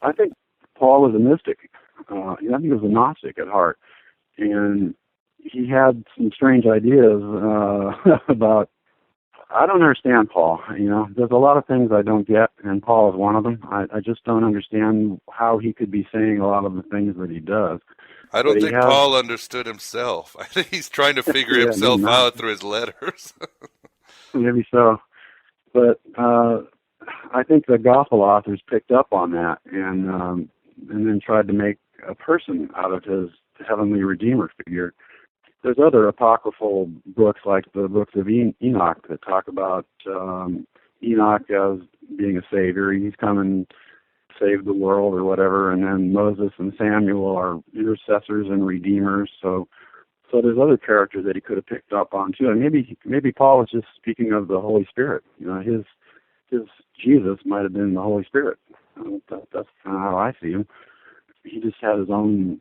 I think Paul was a mystic. I think he was a Gnostic at heart, and he had some strange ideas about. I don't understand Paul. There's a lot of things I don't get, and Paul is one of them. I just don't understand how he could be saying a lot of the things that he does. I don't think Paul understood himself. I think he's trying to figure himself out through his letters. Maybe so. But I think the gospel authors picked up on that and then tried to make a person out of his heavenly Redeemer figure. There's other apocryphal books, like the books of Enoch, that talk about Enoch as being a savior. He's come and saved the world or whatever, and then Moses and Samuel are intercessors and redeemers. So there's other characters that he could have picked up on too. And maybe Paul was just speaking of the Holy Spirit. His Jesus might have been the Holy Spirit. That's kind of how I see him. He just had his own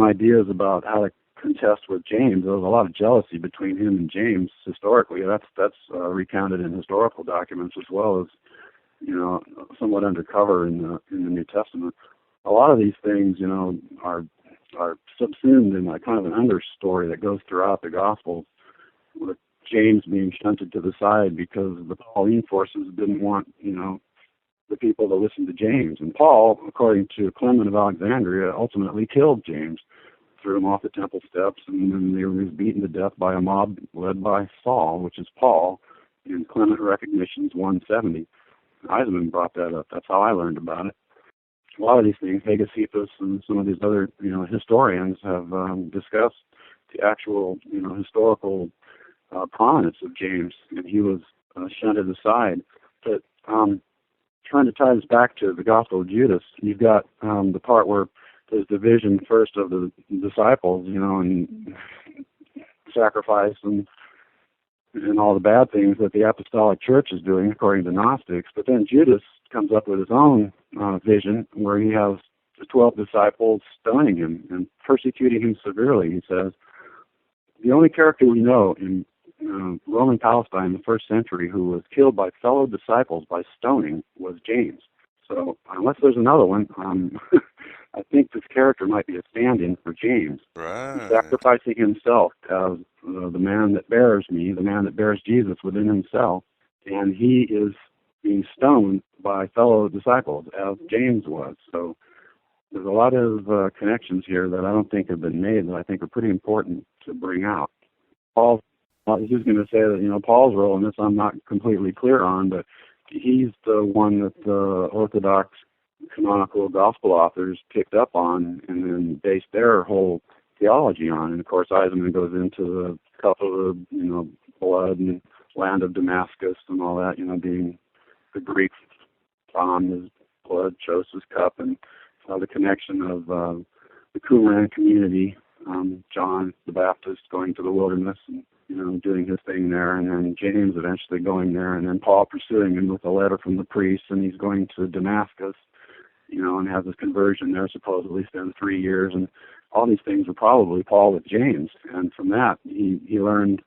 ideas about how to contest with James. There was a lot of jealousy between him and James historically. That's recounted in historical documents, as well as somewhat undercover in the New Testament. A lot of these things are subsumed in kind of an understory that goes throughout the Gospels, with James being shunted to the side because the Pauline forces didn't want the people to listen to James. And Paul, according to Clement of Alexandria, ultimately killed James, threw him off the temple steps, and then he was beaten to death by a mob led by Saul, which is Paul, in Clement Recognitions 170. Eisenman brought that up. That's how I learned about it. A lot of these things, Hegesippus and some of these other historians have discussed the actual historical prominence of James, and he was shunted aside. But trying to tie this back to the Gospel of Judas, you've got the part where there's division first of the disciples, and sacrifice and all the bad things that the apostolic church is doing according to Gnostics. But then Judas comes up with his own vision, where he has the 12 disciples stoning him and persecuting him severely. He says, the only character we know in Roman Palestine in the first century who was killed by fellow disciples by stoning was James. So unless there's another one, I think this character might be a stand-in for James. Right. He's sacrificing himself as the man that bears me, the man that bears Jesus within himself, and he is being stoned by fellow disciples, as James was. So there's a lot of connections here that I don't think have been made that I think are pretty important to bring out. I was just going to say that, Paul's role in this I'm not completely clear on, but he's the one that the Orthodox canonical gospel authors picked up on and then based their whole theology on. And of course, Eisenman goes into the couple of, blood and land of Damascus and all that, being the Greek palm, his blood, chose his cup, and the connection of the Qumran community, John the Baptist going to the wilderness and, doing his thing there, and then James eventually going there, and then Paul pursuing him with a letter from the priest, and he's going to Damascus, and has his conversion there, supposedly spends 3 years, and all these things were probably Paul with James, and from that he learned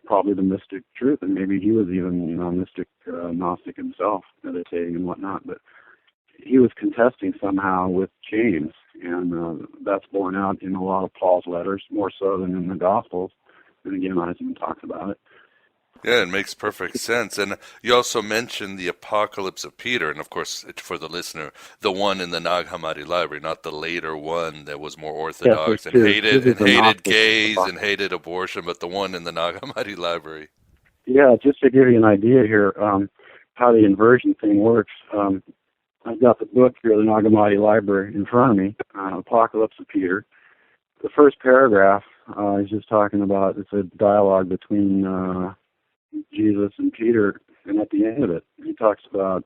probably the mystic truth, and maybe he was even mystic Gnostic himself, meditating and whatnot, but he was contesting somehow with James, and that's borne out in a lot of Paul's letters, more so than in the Gospels. And again, Eisenman talks about it. Yeah, it makes perfect sense. And you also mentioned the Apocalypse of Peter, and of course, for the listener, the one in the Nag Hammadi library, not the later one that was more Yes, there's orthodox and two. This is the hated Gnostic gays and Apocalypse. hated abortion, but the one in the Nag Hammadi library. Yeah, just to give you an idea here, how the inversion thing works. I've got the book here, the Nag Hammadi library, in front of me, Apocalypse of Peter. The first paragraph is just talking about, it's a dialogue between Jesus and Peter, and at the end of it, he talks about,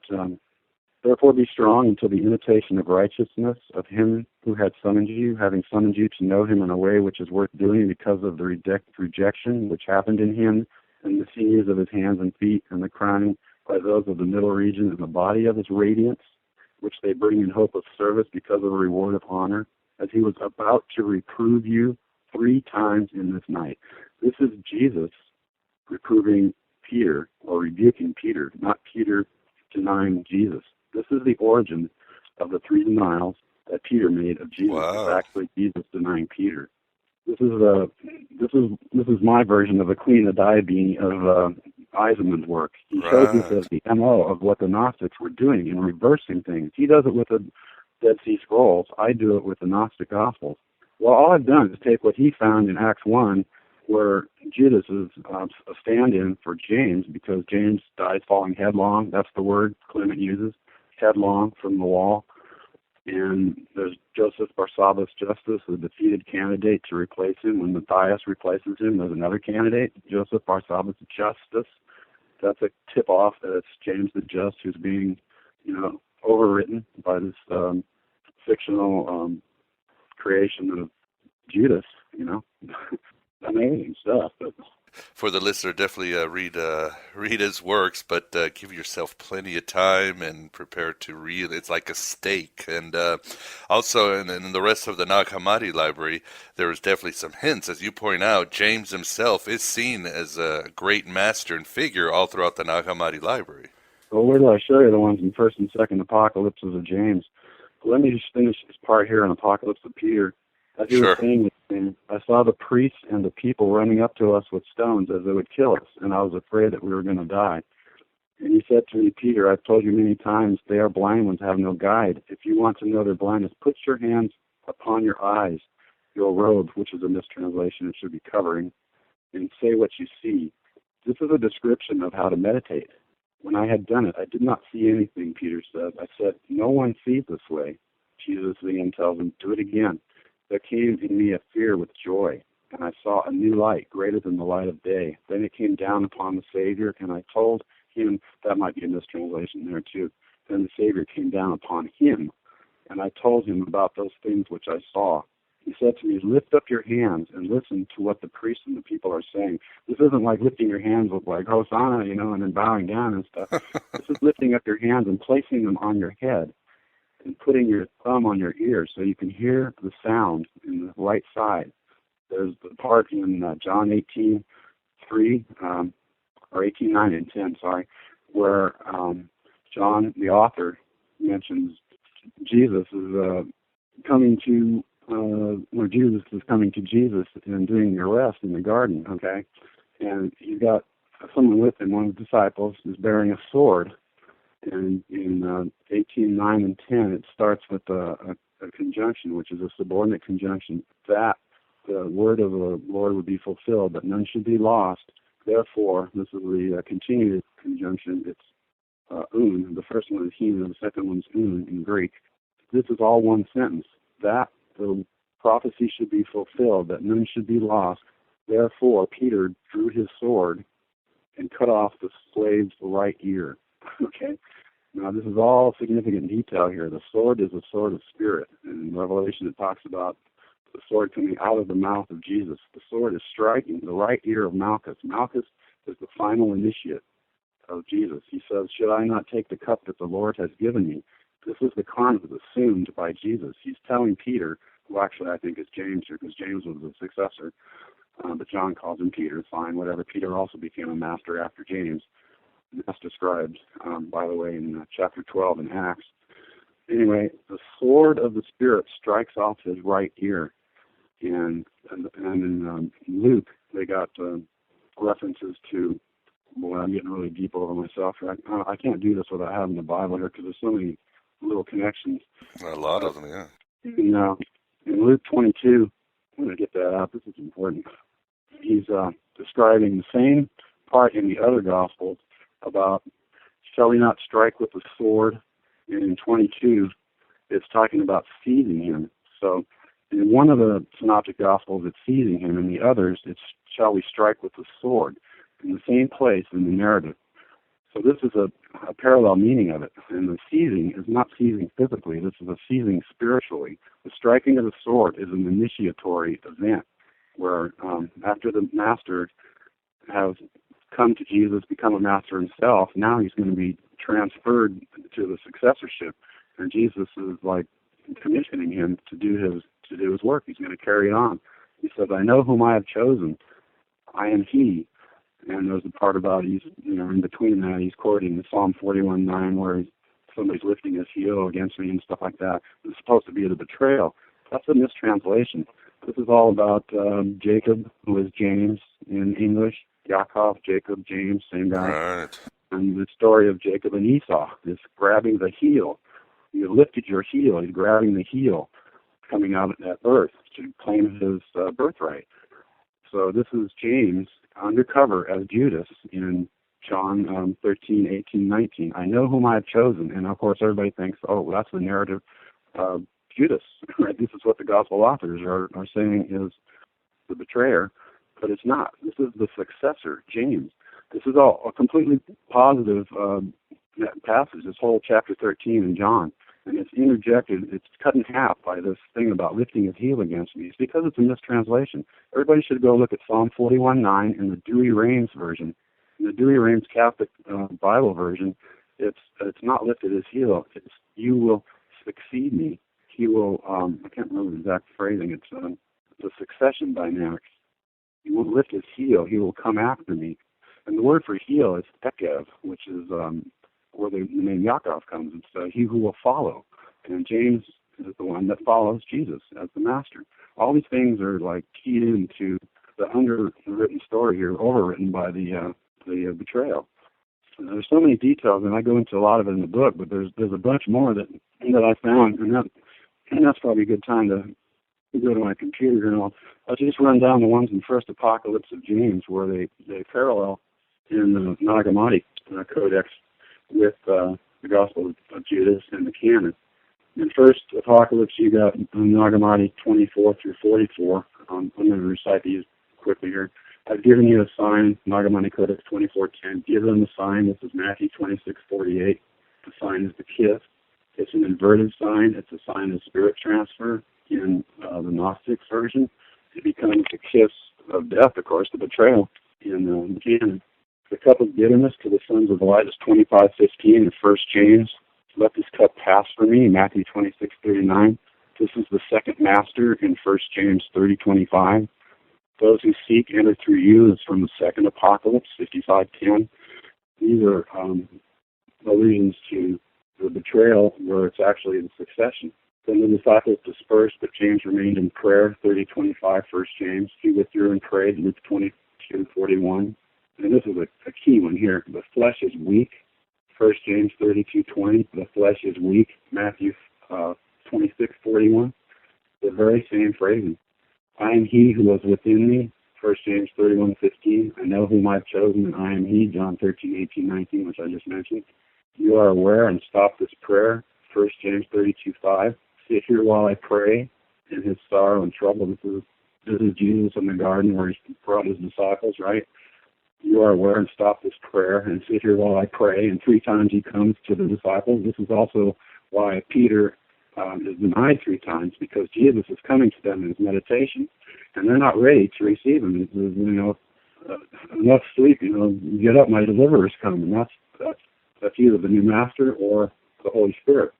therefore be strong until the imitation of righteousness of him who had summoned you, having summoned you to know him in a way which is worth doing because of the rejection which happened in him, and the sinews of his hands and feet, and the crowning by those of the middle region, and the body of his radiance, which they bring in hope of service because of a reward of honor, as he was about to reprove you 3 times in this night. This is Jesus reproving Peter, or rebuking Peter, not Peter denying Jesus. This is the origin of the 3 denials that Peter made of Jesus. Wow. It's actually Jesus denying Peter. This is my version of the Queen of Diabene of Eisenman's work. He shows us as the MO of what the Gnostics were doing in reversing things. He does it with the Dead Sea Scrolls. I do it with the Gnostic Gospels. Well, all I've done is take what he found in Acts 1, where Judas is a stand-in for James, because James dies falling headlong. That's the word Clement uses, headlong from the wall. And there's Joseph Barsabbas Justus, the defeated candidate to replace him. When Matthias replaces him, there's another candidate, Joseph Barsabbas Justus. That's a tip-off that it's James the Just who's being, overwritten by this fictional creation of Judas, amazing stuff. But For the listener, definitely read his works, but give yourself plenty of time and prepare to read. It's like a steak. And also, in the rest of the Nag Hammadi library, there is definitely some hints. As you point out, James himself is seen as a great master and figure all throughout the Nag Hammadi library. Well, where do I show you the ones in First and Second Apocalypses of James? Let me just finish this part here in Apocalypse of Peter. As he was saying this thing, I saw the priests and the people running up to us with stones as they would kill us, and I was afraid that we were going to die. And he said to me, Peter, I've told you many times, they are blind ones, have no guide. If you want to know their blindness, put your hands upon your eyes, your robe, which is a mistranslation, it should be covering, and say what you see. This is a description of how to meditate. When I had done it, I did not see anything, Peter said. I said, no one sees this way. Jesus again tells him, do it again. There came in me a fear with joy, and I saw a new light greater than the light of day. Then it came down upon the Savior, and I told him, that might be a mistranslation there too. Then the Savior came down upon him, and I told him about those things which I saw. He said to me, lift up your hands and listen to what the priests and the people are saying. This isn't like lifting your hands with like Hosanna, and then bowing down and stuff. This is lifting up your hands and placing them on your head and putting your thumb on your ear so you can hear the sound in the right side. There's the part in John 18:3, or 18:9 and 10, where John, the author, mentions Jesus is coming to, where Jesus is coming to Jesus and doing the arrest in the garden, okay? And he's got someone with him, one of the disciples, is bearing a sword. And in 18:9 and 10, it starts with a conjunction, which is a subordinate conjunction, that the word of the Lord would be fulfilled, that none should be lost. Therefore, this is the continued conjunction. It's un. The first one is hina, the second one is un in Greek. This is all one sentence. That the prophecy should be fulfilled, that none should be lost. Therefore, Peter drew his sword and cut off the slave's right ear. Okay? Now, this is all significant detail here. The sword is a sword of spirit. And in Revelation, it talks about the sword coming out of the mouth of Jesus. The sword is striking the right ear of Malchus. Malchus is the final initiate of Jesus. He says, should I not take the cup that the Lord has given me? This is the karma assumed by Jesus. He's telling Peter, who actually I think is James here, because James was the successor, but John calls him Peter. Fine, whatever. Peter also became a master after James. That's described, by the way, in chapter 12 in Acts. Anyway, the sword of the Spirit strikes off his right ear. And in Luke, they got references to boy, I'm getting really deep over myself. I can't do this without having the Bible here because there's so many little connections. A lot of them, yeah. In Luke 22, I'm going to get that out. This is important. He's describing the same part in the other Gospels about shall we not strike with the sword? And in 22, it's talking about seizing him. So in one of the Synoptic Gospels, it's seizing him. In the others, it's shall we strike with the sword? In the same place in the narrative. So this is a parallel meaning of it. And the seizing is not seizing physically. This is a seizing spiritually. The striking of the sword is an initiatory event where after the master has come to Jesus, become a master himself, now he's going to be transferred to the successorship. And Jesus is like commissioning him to do his work. He's going to carry it on. He says, I know whom I have chosen. I am he. And there's a part about in between that, he's quoting the Psalm 41:9 where somebody's lifting his heel against me and stuff like that. It's supposed to be the betrayal. That's a mistranslation. This is all about Jacob, who is James in English. Yaakov, Jacob, James, same guy. Right. And the story of Jacob and Esau is grabbing the heel. You lifted your heel. He's grabbing the heel coming out at birth to claim his birthright. So this is James undercover as Judas in John 13, 18, 19. I know whom I have chosen. And, of course, everybody thinks, oh, that's the narrative of Judas. Right? This is what the gospel authors are saying is the betrayer, but it's not. This is the successor, James. This is all a completely positive passage, this whole chapter 13 in John. And it's interjected, it's cut in half by this thing about lifting his heel against me. It's because it's a mistranslation. Everybody should go look at Psalm 41:9 in the Douay-Rheims version. In the Douay-Rheims Catholic Bible version, it's not lifted his heel. It's you will succeed me. He will, I can't remember the exact phrasing. It's a succession dynamic. He will lift his heel. He will come after me. And the word for heel is ekev, which is where the name Yaakov comes. It's he who will follow. And James is the one that follows Jesus as the master. All these things are like keyed into the underwritten story here, overwritten by the betrayal. And there's so many details, and I go into a lot of it in the book, but there's a bunch more that I found, and that's probably a good time to go to my computer, and I'll just run down the ones in First Apocalypse of James where they parallel in the Nag Hammadi Codex with the Gospel of Judas and the canon. In First Apocalypse, you got Nag Hammadi 24 through 44. I'm going to recite these quickly here. I've given you a sign, Nag Hammadi Codex 24:10. Give them a sign. This is Matthew 26:48. The sign is the kiss. It's an inverted sign. It's a sign of spirit transfer in the Gnostic version. It becomes the kiss of death, of course, the betrayal in the canon. The cup of bitterness to the sons of Elias 25:15, the first James. Let this cup pass for me, Matthew 26:39. This is the second master in 1 James 30:25. Those who seek enter through you is from the second Apocalypse 55:10. These are allusions to the betrayal where it's actually the succession. Then the disciples dispersed, but James remained in prayer, 30:25, 1 James. He withdrew and prayed, Luke 22:41. And this is a key one here. The flesh is weak, 1 James 32:20. The flesh is weak, Matthew 26:41. The very same phrasing. I am he who was within me, 1 James 31:15. I know whom I've chosen, and I am he, John 13:18, 19, which I just mentioned. You are aware and stop this prayer, 1 James 32:5. Sit here while I pray in his sorrow and trouble. This is Jesus in the garden where he brought his disciples, right? You are aware and stop this prayer and sit here while I pray. And 3 times he comes to the disciples. This is also why Peter is denied 3 times, because Jesus is coming to them in his meditation, and they're not ready to receive him. He says, enough sleep, get up, my deliverer is coming. That's either the new master or the Holy Spirit.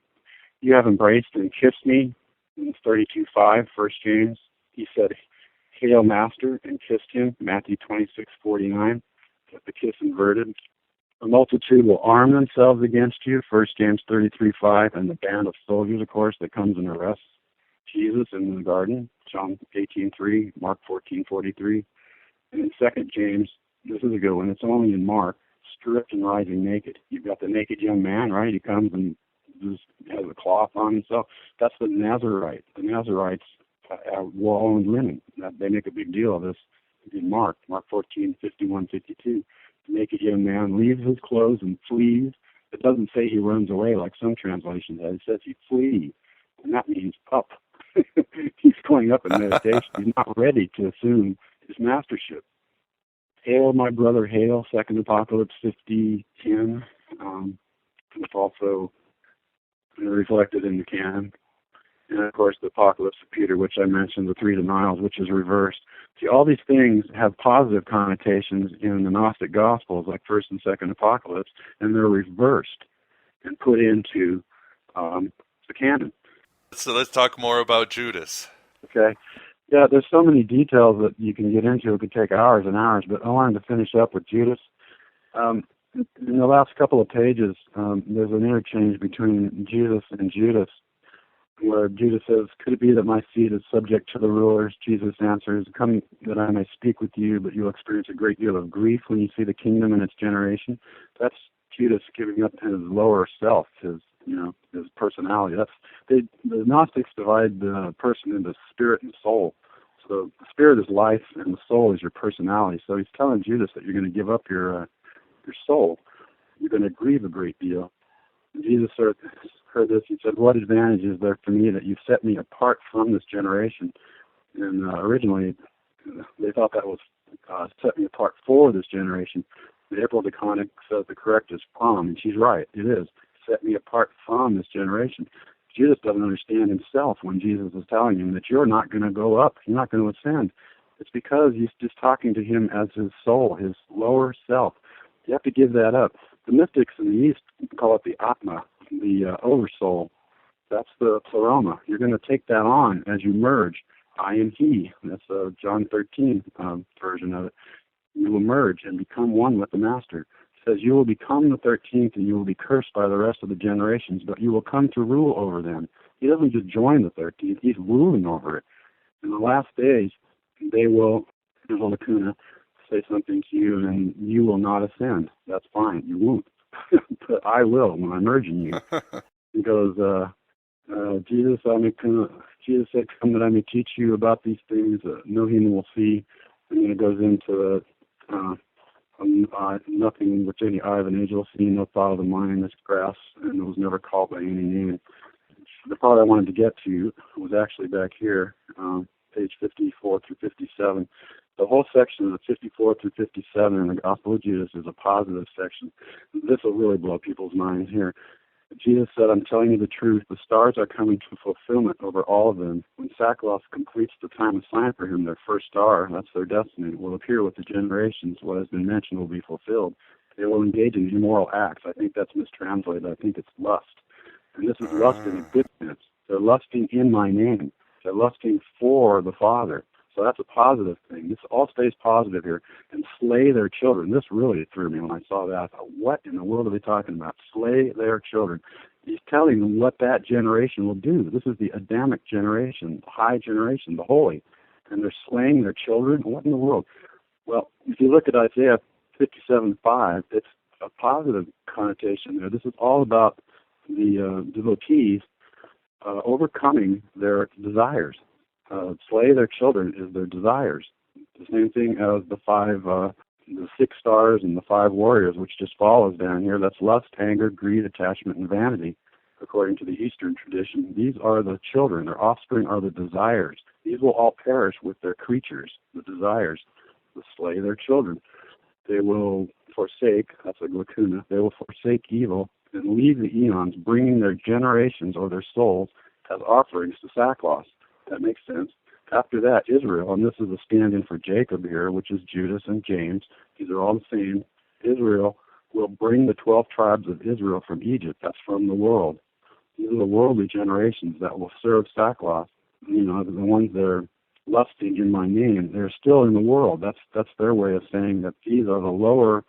You have embraced and kissed me, in 32:5, 1 James. He said, Hail Master, and kissed him, Matthew 26:49. With the kiss inverted. A multitude will arm themselves against you, 1 James 33:5, and the band of soldiers, of course, that comes and arrests Jesus in the garden, John 18:3, Mark 14:43. And in 2 James This is a good one. It's only in Mark. Stripped and rising naked. You've got the naked young man, right? He comes and just has a cloth on himself. That's the Nazarite. The Nazarites wore only linen. They make a big deal of this in Mark 14, 51, 52. The naked young man leaves his clothes and flees. It doesn't say he runs away like some translations have. It says he flees, and that means up. He's going up in meditation. He's not ready to assume his mastership. Hail, my brother, hail, Second Apocalypse 50:10. It's also reflected in the canon. And, of course, the Apocalypse of Peter, which I mentioned, the three denials, which is reversed. See, all these things have positive connotations in the Gnostic Gospels, like First and Second Apocalypse, and they're reversed and put into the canon. So let's talk more about Judas. Okay. Yeah, there's so many details that you can get into. It could take hours and hours, but I wanted to finish up with Judas. In the last couple of pages, there's an interchange between Jesus and Judas, where Judas says, "Could it be that my seed is subject to the rulers?" Jesus answers, "Come that I may speak with you, but you'll experience a great deal of grief when you see the kingdom and its generation." That's Judas giving up his lower self, his personality. The Gnostics divide the person into spirit and soul. So the spirit is life, and the soul is your personality. So he's telling Judas that you're going to give up your soul. You're going to grieve a great deal. Jesus heard this. He said, "What advantage is there for me that you've set me apart from this generation?" And originally, they thought that was set me apart for this generation. The April Deconic says the correct is from, and she's right. It is. Set me apart from this generation. Judas doesn't understand himself when Jesus is telling him that you're not going to go up, you're not going to ascend. It's because he's just talking to him as his soul, his lower self. You have to give that up. The mystics in the East call it the Atma, the oversoul. That's the pleroma. You're going to take that on as you merge. I am he. That's a John 13 version of it. You will merge and become one with the Master. Says you will become the 13th and you will be cursed by the rest of the generations, but you will come to rule over them. He doesn't just join the 13th, he's ruling over it. In the last days, they will, there's a lacuna, say something to you and you will not ascend. That's fine, you won't. But I will when I'm urging you. He goes, Jesus said, "Come that I may teach you about these things, no human will see." And then it goes into nothing which any eye of an angel has seen, no thought of the mind, this grass, and it was never called by any name. The part I wanted to get to was actually back here, page 54 through 57. The whole section of 54 through 57 in the Gospel of Judas is a positive section. This will really blow people's minds here. Jesus said, "I'm telling you the truth. The stars are coming to fulfillment over all of them. When Sackcloth completes the time assigned for him, their first star, that's their destiny, will appear with the generations. What has been mentioned will be fulfilled. They will engage in immoral acts." I think that's mistranslated. I think it's lust. And this is lust in a good sense. They're lusting in my name. They're lusting for the Father. So that's a positive thing. This all stays positive here. And slay their children. This really threw me when I saw that. I thought, what in the world are they talking about? Slay their children. He's telling them what that generation will do. This is the Adamic generation, the high generation, the holy. And they're slaying their children? What in the world? Well, if you look at Isaiah 57:5, it's a positive connotation there. This is all about the devotees overcoming their desires. Slay their children is their desires. The same thing as the 6 stars and the 5 warriors, which just follows down here. That's lust, anger, greed, attachment, and vanity. According to the Eastern tradition, these are the children. Their offspring are the desires. These will all perish with their creatures, the desires. Will slay their children. They will forsake, that's a lacuna, they will forsake evil and leave the eons, bringing their generations or their souls as offerings to sackcloth. That makes sense. After that, Israel, and this is a stand-in for Jacob here, which is Judas and James. These are all the same. Israel will bring the 12 tribes of Israel from Egypt. That's from the world. These are the worldly generations that will serve sackcloth. You know, the ones that are lusting in my name, they're still in the world. That's their way of saying that these are the lower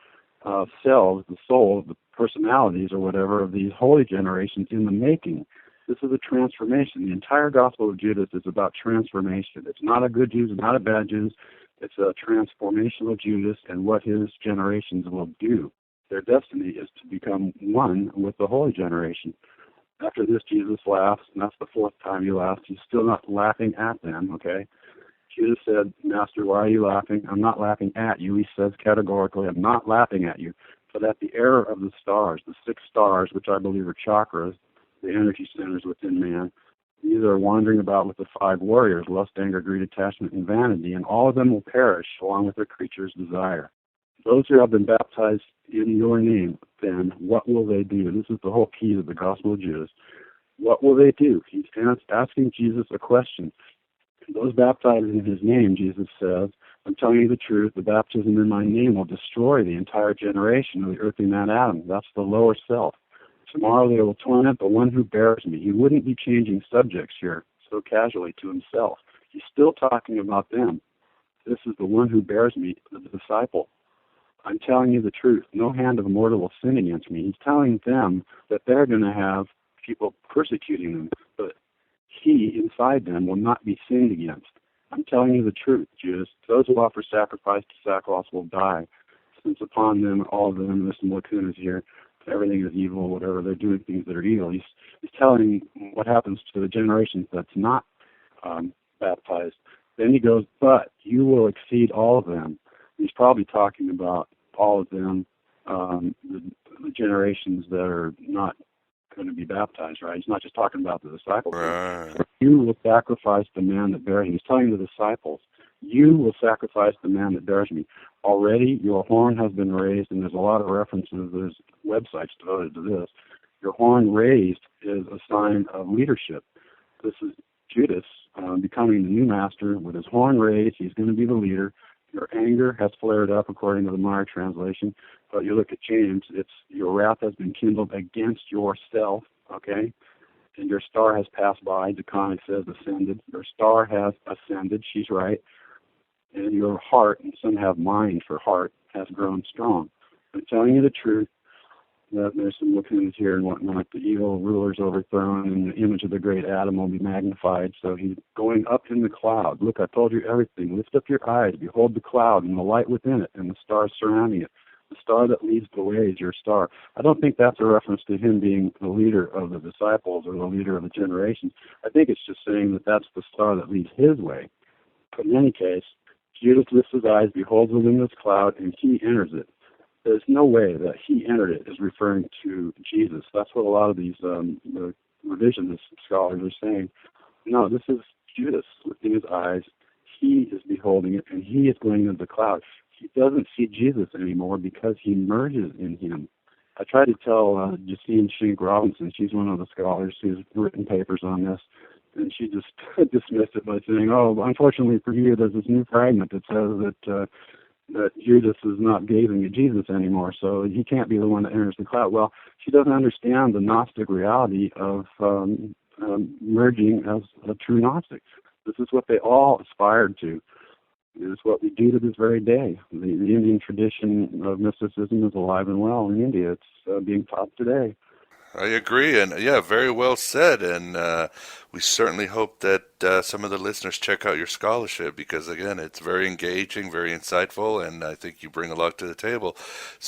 selves, the souls, the personalities or whatever of these holy generations in the making. This is a transformation. The entire Gospel of Judas is about transformation. It's not a good Jews, not a bad Jews. It's a transformation of Judas and what his generations will do. Their destiny is to become one with the holy generation. After this, Jesus laughs, and that's the fourth time he laughs. He's still not laughing at them, okay? Judas said, Master, why are you laughing? I'm not laughing at you. He says categorically, I'm not laughing at you. But at the error of the stars, the 6 stars, which I believe are chakras, the energy centers within man, these are wandering about with the 5 warriors, lust, anger, greed, attachment, and vanity, and all of them will perish along with their creature's desire. Those who have been baptized in your name, then, what will they do? This is the whole key to the Gospel of Judas. What will they do? He's asking Jesus a question. Those baptized in his name, Jesus says, I'm telling you the truth, the baptism in my name will destroy the entire generation of the earthly man Adam. That's the lower self. Tomorrow they will torment the one who bears me. He wouldn't be changing subjects here so casually to himself. He's still talking about them. This is the one who bears me, the disciple. I'm telling you the truth. No hand of mortal will sin against me. He's telling them that they're going to have people persecuting them, but he inside them will not be sinned against. I'm telling you the truth, Judas. Those who offer sacrifice to sackcloth will die, since upon them, all of them, there's some lacunas here, everything is evil, whatever, they're doing things that are evil. He's telling what happens to the generations that's not baptized. Then he goes, but you will exceed all of them. He's probably talking about all of them, the generations that are not going to be baptized, right? He's not just talking about the disciples. Right. You will sacrifice the man that bears me. He's telling the disciples, you will sacrifice the man that bears me. Already your horn has been raised, and there's a lot of references, there's websites devoted to this. Your horn raised is a sign of leadership. This is Judas becoming the new master with his horn raised. He's going to be the leader. Your anger has flared up, according to the Meyer translation. But you look at James, it's your wrath has been kindled against yourself, okay? And your star has passed by. Deconic says ascended. Your star has ascended. She's right. And your heart, and some have mind for heart, has grown strong. I'm telling you the truth, that there's some lacunas here and whatnot. The evil ruler's overthrown, and the image of the great Adam will be magnified. So he's going up in the cloud. Look, I told you everything. Lift up your eyes. Behold the cloud and the light within it, and the stars surrounding it. The star that leads the way is your star. I don't think that's a reference to him being the leader of the disciples or the leader of the generations. I think it's just saying that that's the star that leads his way. But in any case, Judas lifts his eyes, beholds the luminous cloud, and he enters it. There's no way that he entered it is referring to Jesus. That's what a lot of these the revisionist scholars are saying. No, this is Judas lifting his eyes. He is beholding it, and he is going into the cloud. He doesn't see Jesus anymore because he merges in him. I tried to tell Justine Schenck Robinson, she's one of the scholars who's written papers on this, and she just dismissed it by saying, oh, unfortunately for you, there's this new fragment that says that Judas is not gazing at Jesus anymore, so he can't be the one that enters the cloud. Well, she doesn't understand the Gnostic reality of merging as a true Gnostic. This is what they all aspired to. It is what we do to this very day. The Indian tradition of mysticism is alive and well in India. It's being taught today. I agree, and yeah, very well said, and we certainly hope that some of the listeners check out your scholarship, because again, it's very engaging, very insightful, and I think you bring a lot to the table.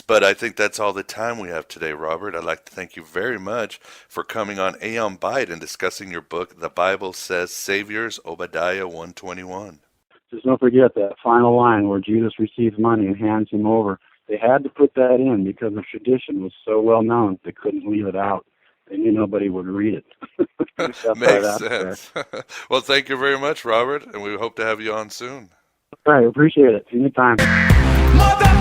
But I think that's all the time we have today, Robert. I'd like to thank you very much for coming on Aeon Byte and discussing your book, The Bible Says Saviors, Obadiah 121. Just don't forget that final line where Judas receives money and hands him over. They had to put that in because the tradition was so well known they couldn't leave it out. They knew nobody would read it. Makes sense. Well, thank you very much, Robert, and we hope to have you on soon. All right, appreciate it. Anytime. Mother